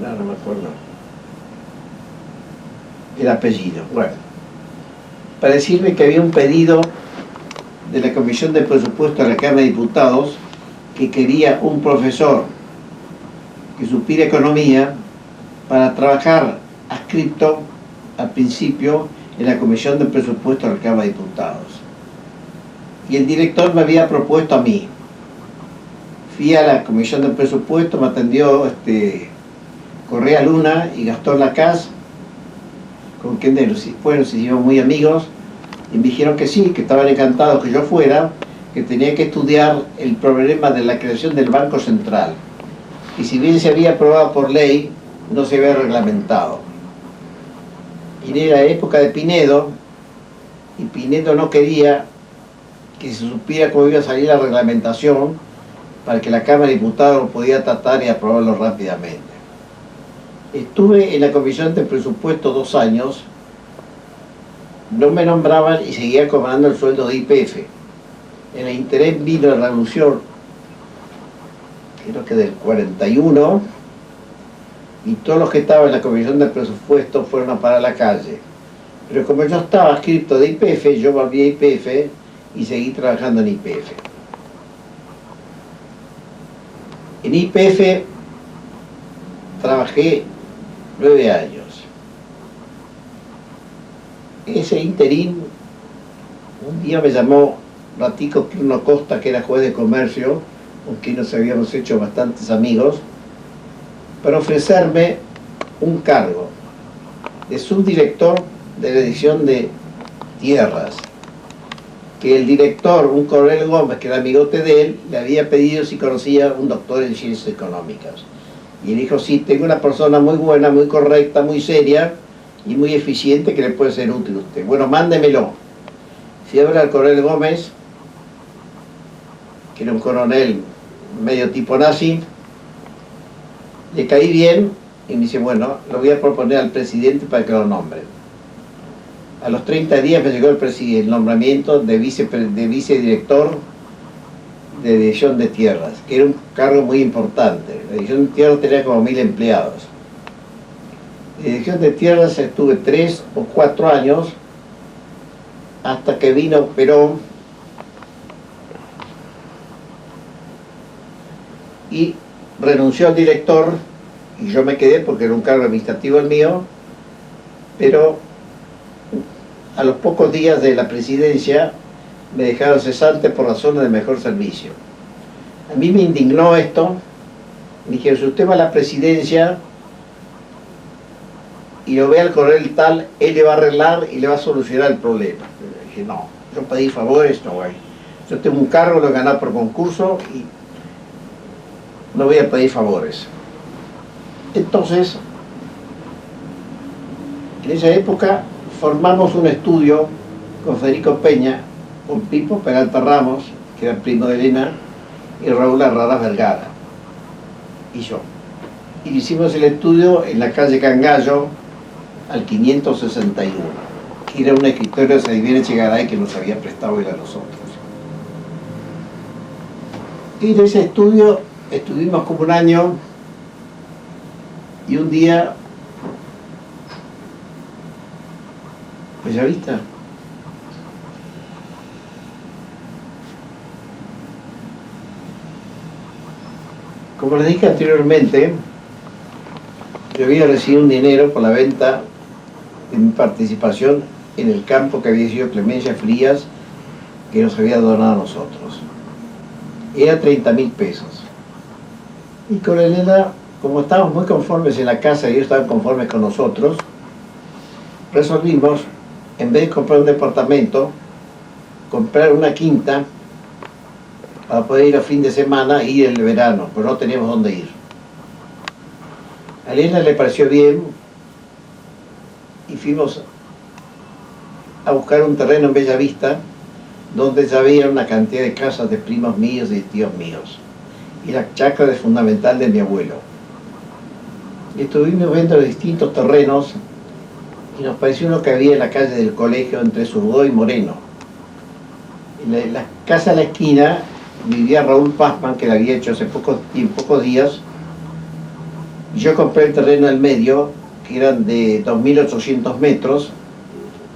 no me acuerdo el apellido, bueno, para decirme que había un pedido de la Comisión de Presupuesto de la Cámara de Diputados que quería un profesor que supiera economía para trabajar adscripto al principio en la Comisión de Presupuesto de la Cámara de Diputados. Y el director me había propuesto a mí. Fui a la Comisión de Presupuesto, me atendió Correa Luna y Gastón Lacaz, con quien después nos hicimos muy amigos, y me dijeron que sí, que estaban encantados que yo fuera, que tenía que estudiar el problema de la creación del Banco Central. Y si bien se había aprobado por ley, no se había reglamentado. Y era la época de Pinedo, y Pinedo no quería que se supiera cómo iba a salir la reglamentación para que la Cámara de Diputados lo podía tratar y aprobarlo rápidamente. Estuve en la Comisión de Presupuesto 2 años, no me nombraban y seguía cobrando el sueldo de YPF. En el interés vino la revolución, creo que del 41, y todos los que estaban en la Comisión de Presupuesto fueron a parar a la calle. Pero como yo estaba adscrito de YPF, yo volví a YPF y seguí trabajando en YPF. En YPF trabajé 9 años. Ese interín, un día me llamó Ratico Quirno Costa, que era juez de comercio, con quien nos habíamos hecho bastantes amigos, para ofrecerme un cargo de subdirector de la edición de Tierras, que el director, un coronel Gómez, que era amigote de él, le había pedido si conocía un doctor en ciencias económicas. Y él dijo, sí, tengo una persona muy buena, muy correcta, muy seria y muy eficiente que le puede ser útil a usted. Bueno, mándemelo. Fui a ver al coronel Gómez, que era un coronel medio tipo nazi, le caí bien y me dice, bueno, lo voy a proponer al presidente para que lo nombre. A los 30 días me llegó el nombramiento de vicedirector de Dirección de Tierras, que era un cargo muy importante. La Dirección de Tierras tenía como 1000 empleados. En Dirección de Tierras estuve 3 o 4 años, hasta que vino Perón y renunció al director, y yo me quedé porque era un cargo administrativo el mío, pero a los pocos días de la presidencia me dejaron cesante por razones de mejor servicio. A mí me indignó esto. Me dijeron, si usted va a la presidencia y lo ve al coronel tal, él le va a arreglar y le va a solucionar el problema. Le dije, no, yo pedí favores, no voy. Yo tengo un cargo, lo he ganado por concurso y no voy a pedir favores. Entonces, en esa época formamos un estudio con Federico Peña, con Pipo Peralta Ramos, que era primo de Elena, y Raúl Arraras Vergara, y yo. Y hicimos el estudio en la calle Cangallo, al 561, que era un escritorio de Sadivina Echegaray que nos había prestado él a nosotros. Y en ese estudio estuvimos como un año, y un día, Bellavista. Como les dije anteriormente, yo había recibido un dinero por la venta de mi participación en el campo que había sido Clemencia Frías, que nos había donado a nosotros. Era 30.000 pesos. Y con Elena, como estábamos muy conformes en la casa y ellos estaban conformes con nosotros, resolvimos, en vez de comprar un departamento, comprar una quinta para poder ir a fin de semana e ir en el verano, pero no teníamos dónde ir. A Elena le pareció bien y fuimos a buscar un terreno en Bellavista donde ya había una cantidad de casas de primos míos y de tíos míos, y la chacra de fundamental de mi abuelo. Y estuvimos viendo los distintos terrenos y nos pareció uno que había en la calle del colegio entre Surgó y Moreno. En la casa de la esquina vivía Raúl Pazman, que la había hecho hace pocos días. Yo compré el terreno del medio, que eran de 2.800 metros,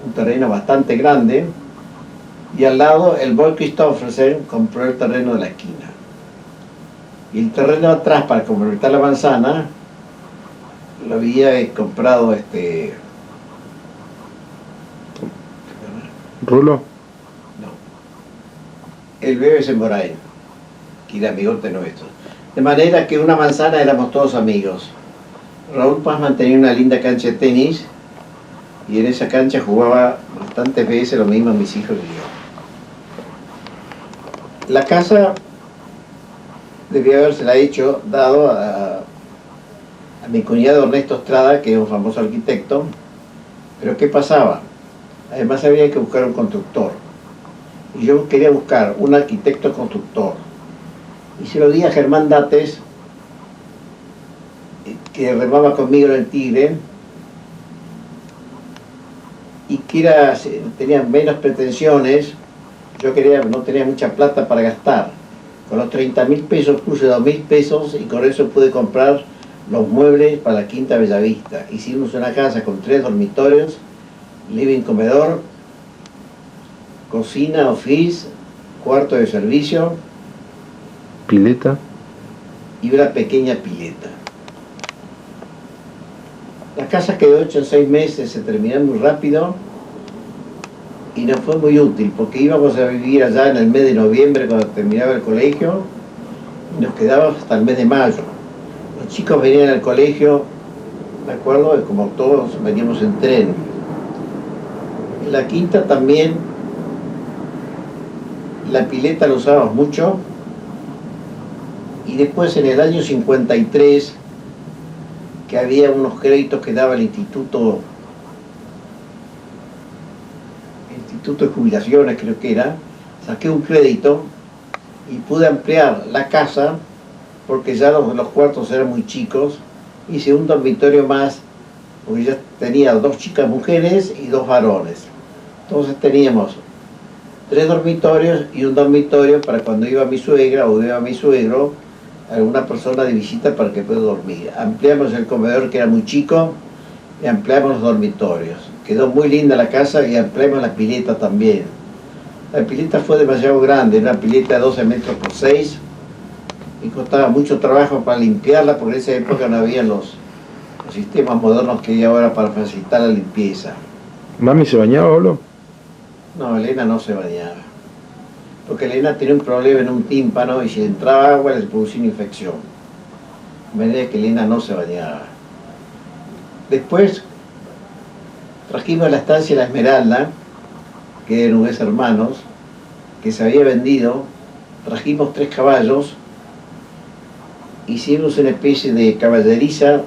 un terreno bastante grande, y al lado el Boy Christoffersen compró el terreno de la esquina. Y el terreno atrás, para completar la manzana, lo había comprado ¿Rulo? No. El BBC Morain, que era amigote nuestro. De manera que una manzana éramos todos amigos. Raúl Pazman tenía una linda cancha de tenis y en esa cancha jugaba bastantes veces lo mismo mis hijos y yo. La casa debía habérsela hecho, dado a mi cuñado Ernesto Estrada, que es un famoso arquitecto. Pero ¿qué pasaba? Además había que buscar un constructor. Y yo quería buscar un arquitecto constructor. Y se lo di a Germán Dates, que remaba conmigo en el Tigre, y que tenía menos pretensiones. Yo no tenía mucha plata para gastar. Con los 30.000 pesos puse 2.000 pesos y con eso pude comprar los muebles para la Quinta Bellavista. Hicimos una casa con 3 dormitorios, living, comedor, cocina, office, cuarto de servicio, Pileta. y una pequeña pileta. La casa quedó hecha en 6 meses, se terminó muy rápido y nos fue muy útil porque íbamos a vivir allá en el mes de noviembre cuando terminaba el colegio y nos quedábamos hasta el mes de mayo. Los chicos venían al colegio, me acuerdo, como todos veníamos en tren. En la quinta también la pileta la usábamos mucho, y después en el año 53, que había unos créditos que daba el Instituto de Jubilaciones, creo que era, saqué un crédito y pude ampliar la casa porque ya los cuartos eran muy chicos. Hice un dormitorio más porque ya tenía 2 chicas mujeres y 2 varones. Entonces teníamos 3 dormitorios y un dormitorio para cuando iba mi suegra o iba mi suegro, alguna persona de visita para que pueda dormir. Ampliamos el comedor, que era muy chico, y ampliamos los dormitorios. Quedó muy linda la casa y ampliamos la pileta también. La pileta fue demasiado grande, era una pileta de 12 metros por 6 y costaba mucho trabajo para limpiarla porque en esa época no había los sistemas modernos que hay ahora para facilitar la limpieza. ¿Mami se bañaba, boludo? No, Elena no se bañaba. Porque Elena tenía un problema en un tímpano y si entraba agua le producía una infección. De manera que Elena no se bañaba. Después trajimos la estancia La Esmeralda, que eran unos hermanos, que se había vendido. Trajimos 3 caballos, hicimos una especie de caballeriza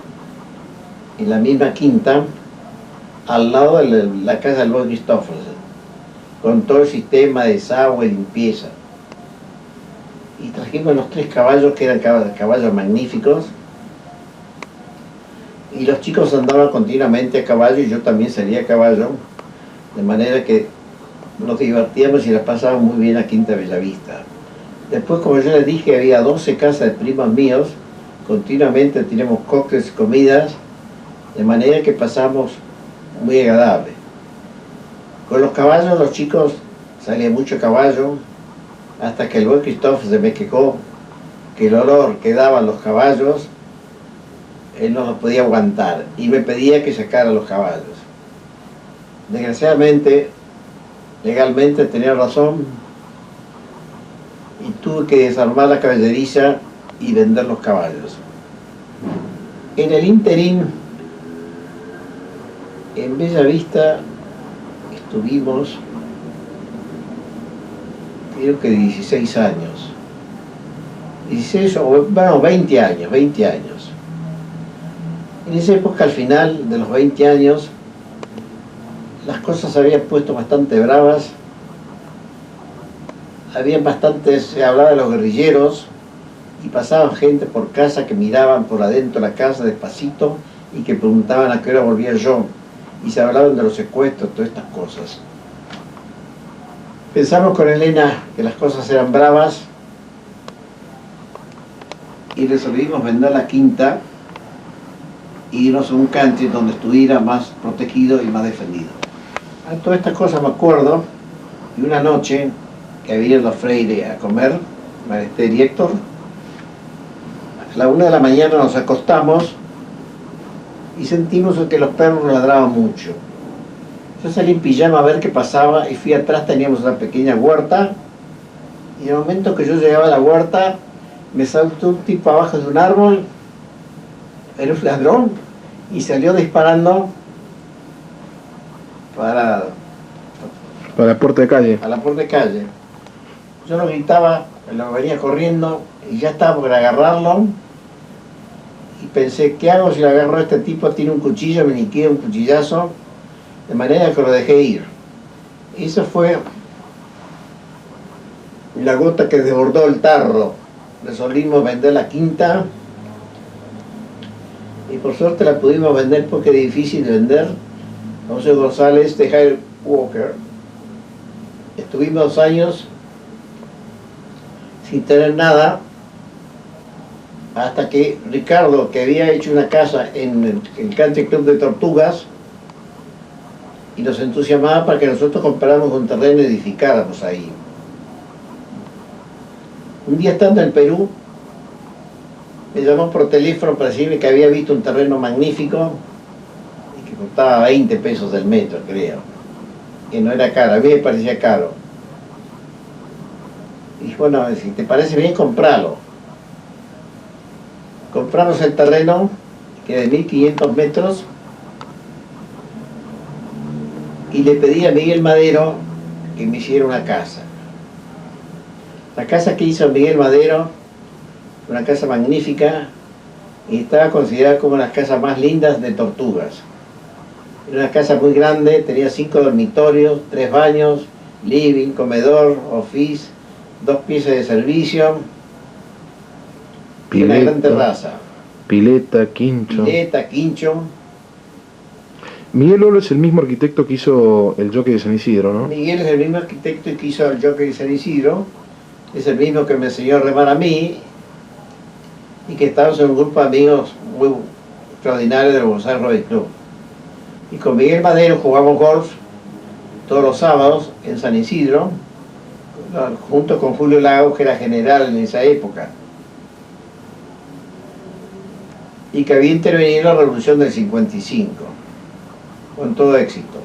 en la misma quinta, al lado de la casa del Boy Christoffersen. con todo el sistema de desagüe y limpieza. Y trajimos los 3 caballos, que eran caballos magníficos, y los chicos andaban continuamente a caballo y yo también salía a caballo, de manera que nos divertíamos y la pasábamos muy bien a Quinta Bellavista. Después, como yo les dije, había 12 casas de primos míos, continuamente teníamos cócteles y comidas, de manera que pasamos muy agradable. Con los caballos, los chicos salían mucho a caballo, hasta que el buen Christophe se me quejó que el olor que daban los caballos, él no lo podía aguantar, y me pedía que sacara los caballos. Desgraciadamente, legalmente tenía razón, y tuve que desarmar la caballeriza y vender los caballos. En el interín, en Bellavista, estuvimos, creo que 16 años. 16 o, bueno, 20 años. En esa época, al final de los 20 años, las cosas se habían puesto bastante bravas. Habían bastantes, se hablaba de los guerrilleros, y pasaban gente por casa que miraban por adentro de la casa despacito y que preguntaban a qué hora volvía yo. Y se hablaban de los secuestros, todas estas cosas. Pensamos con Elena que las cosas eran bravas y resolvimos vender la quinta e irnos a un country donde estuviera más protegido y más defendido. A todas estas cosas me acuerdo, y una noche que había ido a Freire a comer, Marester y Héctor, a la 1 de la mañana nos acostamos y sentimos que los perros ladraban mucho. Yo salí en pijama a ver qué pasaba y fui atrás, teníamos una pequeña huerta, y en el momento que yo llegaba a la huerta me saltó un tipo abajo de un árbol, era un ladrón, y salió disparando para la puerta de calle. a la puerta de calle. Yo lo gritaba, lo venía corriendo y ya estaba por agarrarlo, y pensé, ¿qué hago si lo agarro a este tipo? Tiene un cuchillo, me liquida un cuchillazo, de manera que lo dejé ir. Y eso fue la gota que desbordó el tarro. Resolvimos vender la quinta, y por suerte la pudimos vender porque era difícil de vender. José González de Jair Walker. Estuvimos 2 años sin tener nada, hasta que Ricardo, que había hecho una casa en el Country Club de Tortugas, y nos entusiasmaba para que nosotros compráramos un terreno y edificáramos ahí. Un día, estando en Perú, me llamó por teléfono para decirme que había visto un terreno magnífico y que costaba 20 pesos del metro, creo, que no era caro, a mí me parecía caro. Y dije, bueno, si te parece bien, compralo. Compramos el terreno, que era de 1500 metros, y le pedí a Miguel Madero que me hiciera una casa. La casa que hizo Miguel Madero, una casa magnífica, y estaba considerada como una de las casas más lindas de Tortugas. Era una casa muy grande, tenía 5 dormitorios, 3 baños, living, comedor, office, 2 piezas de servicio, y una gran terraza. Pileta, quincho. Miguel Lolo es el mismo arquitecto que hizo el Jockey de San Isidro, ¿no? Miguel es el mismo arquitecto que hizo el Jockey de San Isidro, es el mismo que me enseñó a remar a mí, y que estábamos en un grupo de amigos muy extraordinario del Buenos Aires Rowing Club. Y con Miguel Madero jugamos golf todos los sábados en San Isidro, junto con Julio Lagos, que era general en esa época, y que había intervenido en la Revolución del 55, con todo éxito.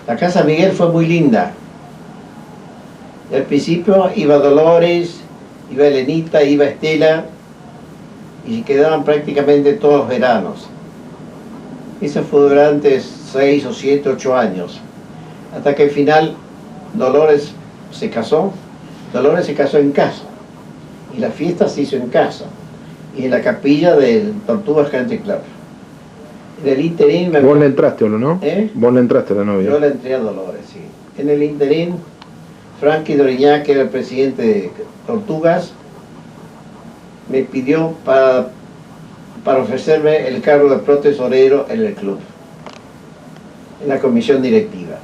La casa Miguel fue muy linda. Al principio iba Dolores, iba Elenita, iba Estela, y se quedaban prácticamente todos los veranos. Eso fue durante 6 o 7, 8 años, hasta que al final Dolores se casó. Dolores se casó en casa, y la fiesta se hizo en casa, y en la capilla del Tortugas Country Club. En el interín Vos le entraste, ¿o no? ¿Eh? Vos le entraste a la novia. Yo le entré a Dolores, sí. En el interín, Frankie Doriñá, que era el presidente de Tortugas, me pidió para ofrecerme el cargo de protesorero en el club, en la comisión directiva.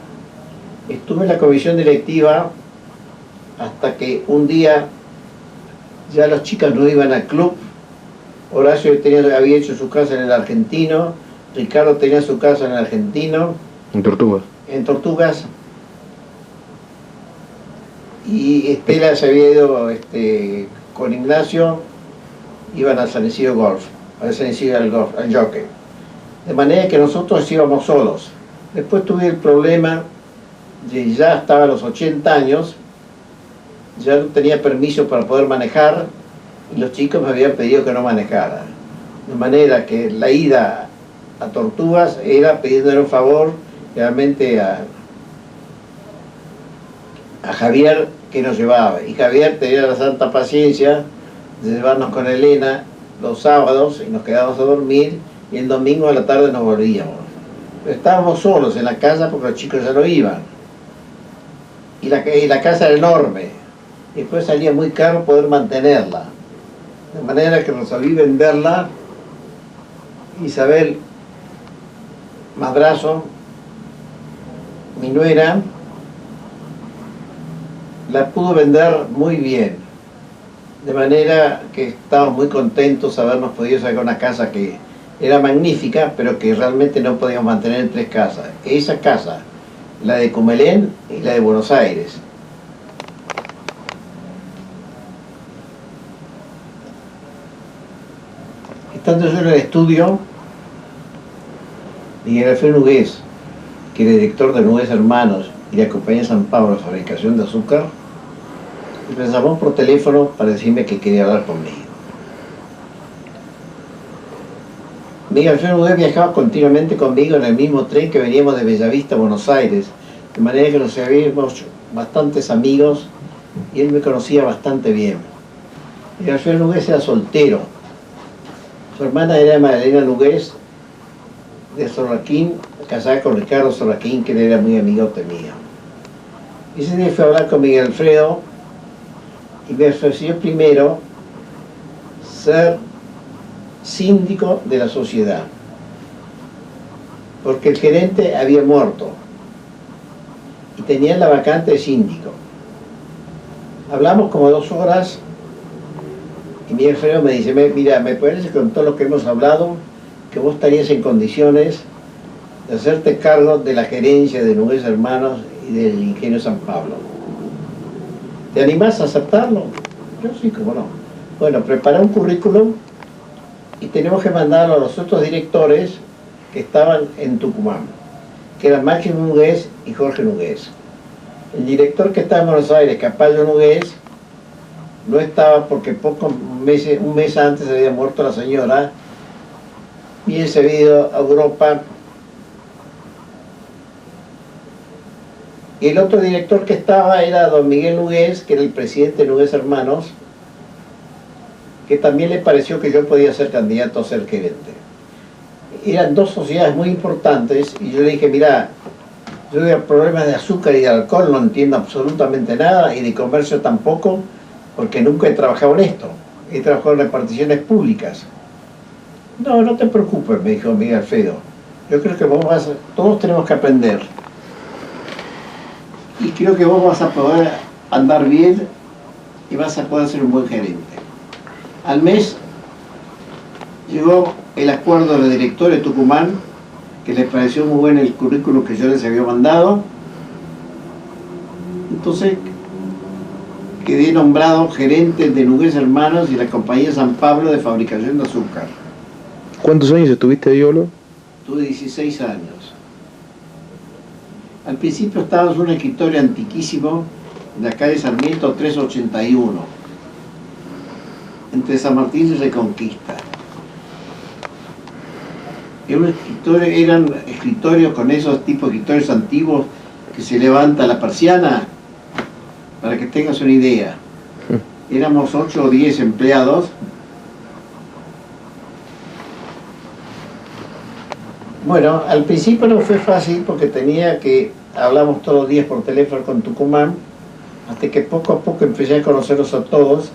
Estuve en la comisión directiva hasta que un día ya los chicos no iban al club. Horacio había hecho su casa en el Argentino, Ricardo tenía su casa en el Argentino. En Tortugas. En Tortugas. Y Estela se había ido con Ignacio, iban a San Isidro Golf, a San Isidro al Jockey. De manera que nosotros íbamos solos. Después tuve el problema de ya estaba a los 80 años, ya no tenía permiso para poder manejar y los chicos me habían pedido que no manejara. De manera que la ida a Tortugas era pidiéndole un favor realmente a Javier que nos llevaba. Y Javier tenía la santa paciencia de llevarnos con Elena los sábados y nos quedábamos a dormir y el domingo a la tarde nos volvíamos. Pero estábamos solos en la casa porque los chicos ya no iban. Y la casa era enorme. Y después salía muy caro poder mantenerla. De manera que resolví venderla. Isabel Madrazo, mi nuera, la pudo vender muy bien. De manera que estábamos muy contentos de habernos podido sacar una casa que era magnífica, pero que realmente no podíamos mantener en 3 casas. Esa casa, la de Cumelén y la de Buenos Aires. Estando yo en el estudio, Miguel Alfredo Nugués, que era director de Nugués Hermanos y la compañía San Pablo de fabricación de azúcar, me llamó por teléfono para decirme que quería hablar conmigo. Miguel Alfredo Nugués viajaba continuamente conmigo en el mismo tren que veníamos de Bellavista a Buenos Aires, de manera que nos habíamos bastantes amigos y él me conocía bastante bien. Miguel Alfredo Nugués era soltero. Su hermana era Magdalena Nugués, de Sorraquín, casada con Ricardo Sorraquín, que era muy amigote mío. Ese día fui a hablar con Miguel Alfredo y me ofreció primero ser síndico de la sociedad, porque el gerente había muerto y tenía la vacante de síndico. Hablamos como 2 horas y Miguel Alfredo me dice, mira, me parece con todo lo que hemos hablado que vos estarías en condiciones de hacerte cargo de la gerencia de Nugués Hermanos y del Ingenio San Pablo. ¿Te animás a aceptarlo? Yo sí, cómo no. Bueno, prepara un currículum y tenemos que mandarlo a los otros directores que estaban en Tucumán, que eran Máximo Nugués y Jorge Nugués. El director que estaba en Buenos Aires, Capallo Nugués, no estaba porque un mes antes había muerto la señora y él se había ido a Europa. Y el otro director que estaba era don Miguel Nugués, que era el presidente de Nugués Hermanos, que también le pareció que yo podía ser candidato a ser gerente. Eran 2 sociedades muy importantes y yo le dije, mira, yo de problemas de azúcar y de alcohol no entiendo absolutamente nada y de comercio tampoco, porque nunca he trabajado en esto. He trabajado en reparticiones públicas. No, no te preocupes, me dijo Miguel Alfredo. Yo creo que todos tenemos que aprender. Y creo que vos vas a poder andar bien y vas a poder ser un buen gerente. Al mes llegó el acuerdo de los directores de Tucumán, que les pareció muy bueno el currículum que yo les había mandado. Entonces quedé nombrado gerente de Nugués Hermanos y la compañía San Pablo de fabricación de azúcar. ¿Cuántos años estuviste ahí, Olo? Tuve 16 años. Al principio estábamos en un escritorio antiquísimo en la calle Sarmiento 381, entre San Martín y Reconquista. Eran escritorios con esos tipos de escritorios antiguos que se levanta la persiana, para que tengas una idea. Éramos 8 o 10 empleados. Bueno, al principio no fue fácil porque tenía que hablamos todos los días por teléfono con Tucumán, hasta que poco a poco empecé a conocerlos a todos.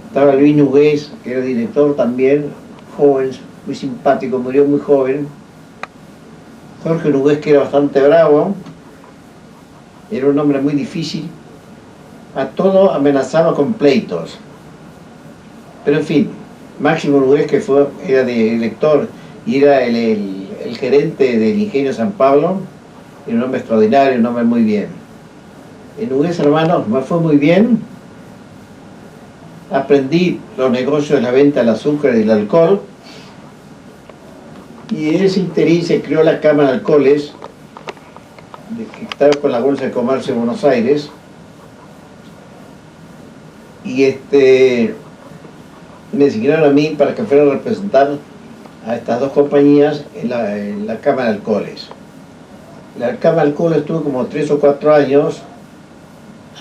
Estaba Luis Nogués, que era director también, joven, muy simpático, murió muy joven. Jorge Nogués, que era bastante bravo, era un hombre muy difícil, a todo amenazaba con pleitos. Pero en fin, Máximo Nogués, que era director y era el gerente del Ingenio San Pablo, era un hombre extraordinario, un hombre muy bien. En Nogués, hermanos, me fue muy bien. Aprendí los negocios de la venta del azúcar y del alcohol. Y en ese interín se creó la Cámara de Alcoholes, que estaba con la Bolsa de Comercio de Buenos Aires. Y me designaron a mí para que fuera a representar a estas dos compañías en la Cámara de Alcoholes. La Cámara de Alcoholes estuvo como 3 o 4 años,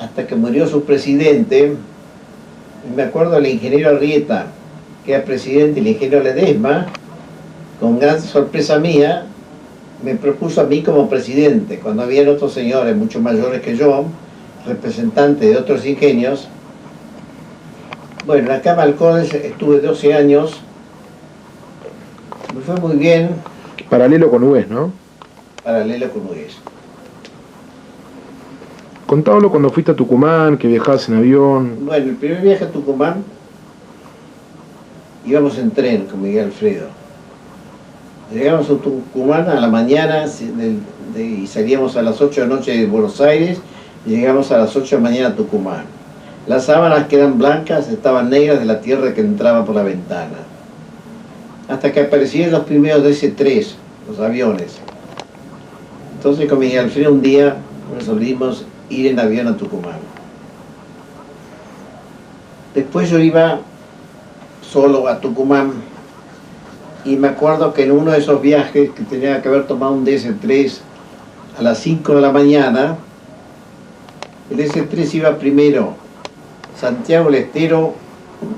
hasta que murió su presidente. Y me acuerdo del ingeniero Arrieta, que era presidente, y el ingeniero Ledesma, con gran sorpresa mía, me propuso a mí como presidente, cuando habían otros señores mucho mayores que yo, representantes de otros ingenios. Bueno, en la Cámara de Alcoholes estuve 12 años, me fue muy bien. Paralelo con Ues, ¿no? Paralelo con Ues. Contábalo cuando fuiste a Tucumán, que viajabas en avión. Bueno, el primer viaje a Tucumán, íbamos en tren con Miguel Alfredo. Llegamos a Tucumán a la mañana y salíamos a las 8 de la noche de Buenos Aires y llegamos a las 8 de la mañana a Tucumán. Las sábanas, que eran blancas, estaban negras de la tierra que entraba por la ventana. Hasta que aparecieron los primeros DC-3, los aviones. Entonces con Miguel Alfredo un día resolvimos ir en avión a Tucumán. Después yo iba solo a Tucumán y me acuerdo que en uno de esos viajes, que tenía que haber tomado un DC-3 a las 5 de la mañana, el DC-3 iba primero Santiago del Estero,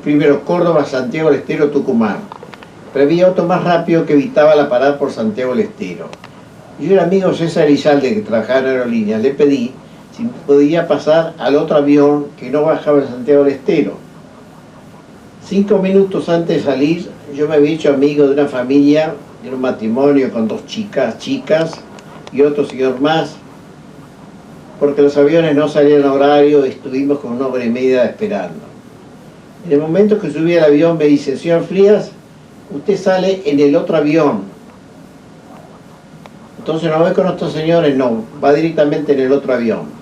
primero Córdoba, Santiago del Estero, Tucumán. Pero había otro más rápido que evitaba la parada por Santiago del Estero. Yo era amigo César Elizalde, que trabajaba en aerolíneas, le pedí si podía pasar al otro avión que no bajaba en Santiago del Estero. 5 minutos antes de salir, yo me había hecho amigo de una familia, de un matrimonio con 2 chicas y otro señor más, porque los aviones no salían a horario y estuvimos con 1 hora y media esperando. En el momento que subí al avión me dice: señor Frías, usted sale en el otro avión. Entonces no voy con estos señores, no, va directamente en el otro avión.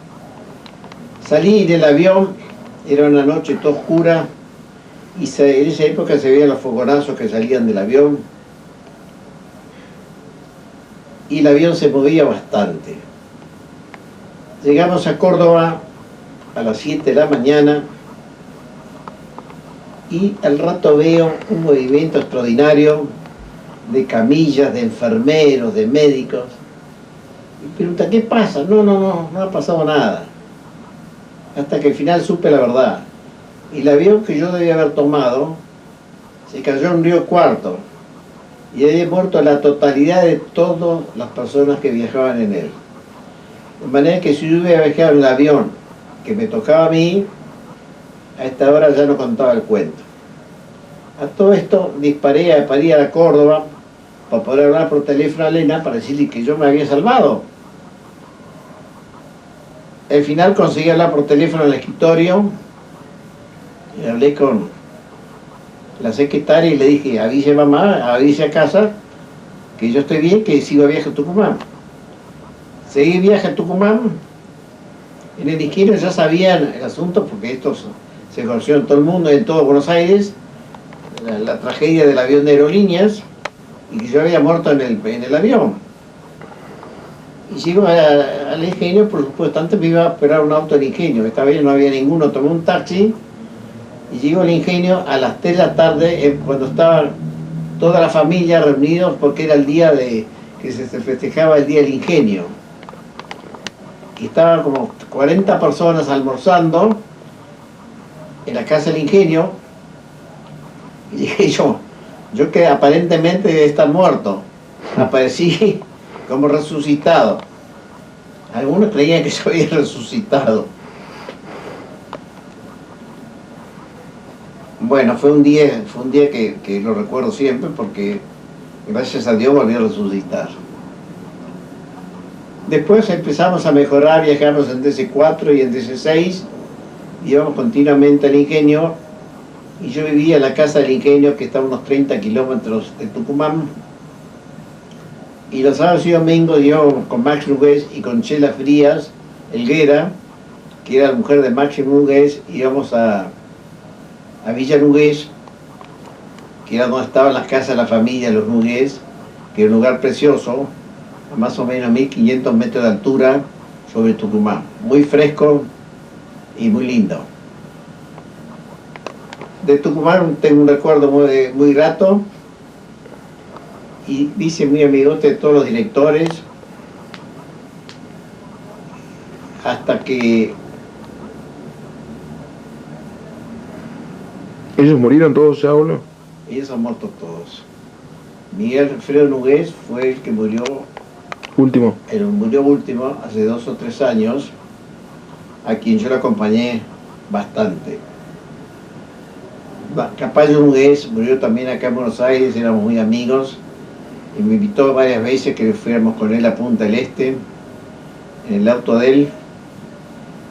Salí del avión, era una noche toda oscura, y en esa época se veían los fogonazos que salían del avión, y el avión se movía bastante. Llegamos a Córdoba a las 7 de la mañana, y al rato veo un movimiento extraordinario de camillas, de enfermeros, de médicos. Y pregunta: ¿qué pasa? No ha pasado nada. Hasta que al final supe la verdad. El avión que yo debía haber tomado se cayó en Río Cuarto y había muerto la totalidad de todas las personas que viajaban en él. De manera que si yo hubiera viajado en el avión que me tocaba a mí, a esta hora ya no contaba el cuento. A todo esto disparé para ir a Córdoba para poder hablar por teléfono a Elena para decirle que yo me había salvado. Al final conseguí hablar por teléfono al escritorio y hablé con la secretaria y le dije: avise mamá, avise a casa que yo estoy bien, que sigo viaje a Tucumán. Seguí viaje a Tucumán. En el Ingenio ya sabían el asunto, porque esto se conoció en todo el mundo, en todo Buenos Aires, la tragedia del avión de aerolíneas, y que yo había muerto en el avión. Y llego al Ingenio, por supuesto, antes me iba a esperar un auto del Ingenio, esta vez no había ninguno, tomé un taxi, y llego al Ingenio a las 3 de la tarde, cuando estaban toda la familia reunidos, porque era el día que se festejaba el Día del Ingenio. Y estaban como 40 personas almorzando en la casa del Ingenio, y dije yo que aparentemente debe estar muerto, aparecí como resucitado. Algunos creían que yo había resucitado. Bueno, fue un día que lo recuerdo siempre porque gracias a Dios volví a resucitar. Después empezamos a mejorar, viajamos en DC4 y en DC6, íbamos continuamente al ingenio, y yo vivía en la casa del ingenio que está a unos 30 kilómetros de Tucumán, y los sábados y domingos íbamos con Max Nugués y con Chela Frías, Helguera, que era la mujer de Máximo Nugués, íbamos a Villa Nugués, que era donde estaban las casas de la familia, los Nugués, que era un lugar precioso, a más o menos 1500 metros de altura sobre Tucumán, muy fresco y muy lindo. De Tucumán tengo un recuerdo muy grato, y dice muy amigote de todos los directores, hasta que... ¿Ellos murieron todos ya, boludo? Ellos han muerto todos. Miguel Alfredo Nugués fue el que murió Último. murió último hace 2 o 3 años, a quien yo le acompañé bastante. Capallo Nugués murió también acá en Buenos Aires, éramos muy amigos, y me invitó varias veces que fuéramos con él a Punta del Este, en el auto de él.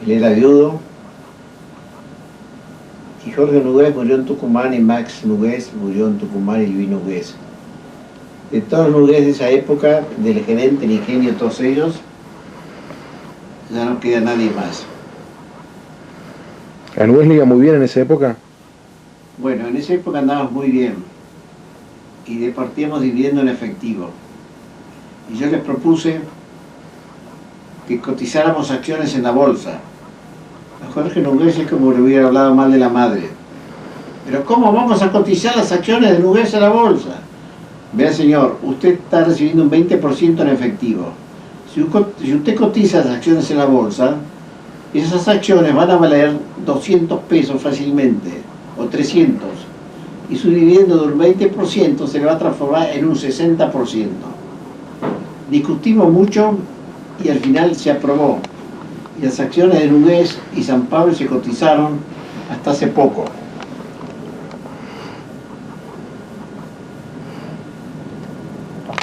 Él era viudo. Y Jorge Nugués murió en Tucumán, y Max Nugués murió en Tucumán, y Luis Nugués. De todos los Nugués de esa época, del gerente, el ingenio, todos ellos, ya no queda nadie más. ¿A Nugués le iba muy bien en esa época? Bueno, en esa época andábamos muy bien, y partíamos viviendo en efectivo. Y yo les propuse que cotizáramos acciones en la bolsa. A Jorge Nugués es como le hubiera hablado mal de la madre. Pero ¿cómo vamos a cotizar las acciones de Nugués en la bolsa? Vea, señor, usted está recibiendo un 20% en efectivo. Si usted cotiza las acciones en la bolsa, esas acciones van a valer 200 pesos fácilmente, o 300. Y su dividendo del 20% se le va a transformar en un 60%. Discutimos mucho y al final se aprobó. Y las acciones de Nugués y San Pablo se cotizaron hasta hace poco.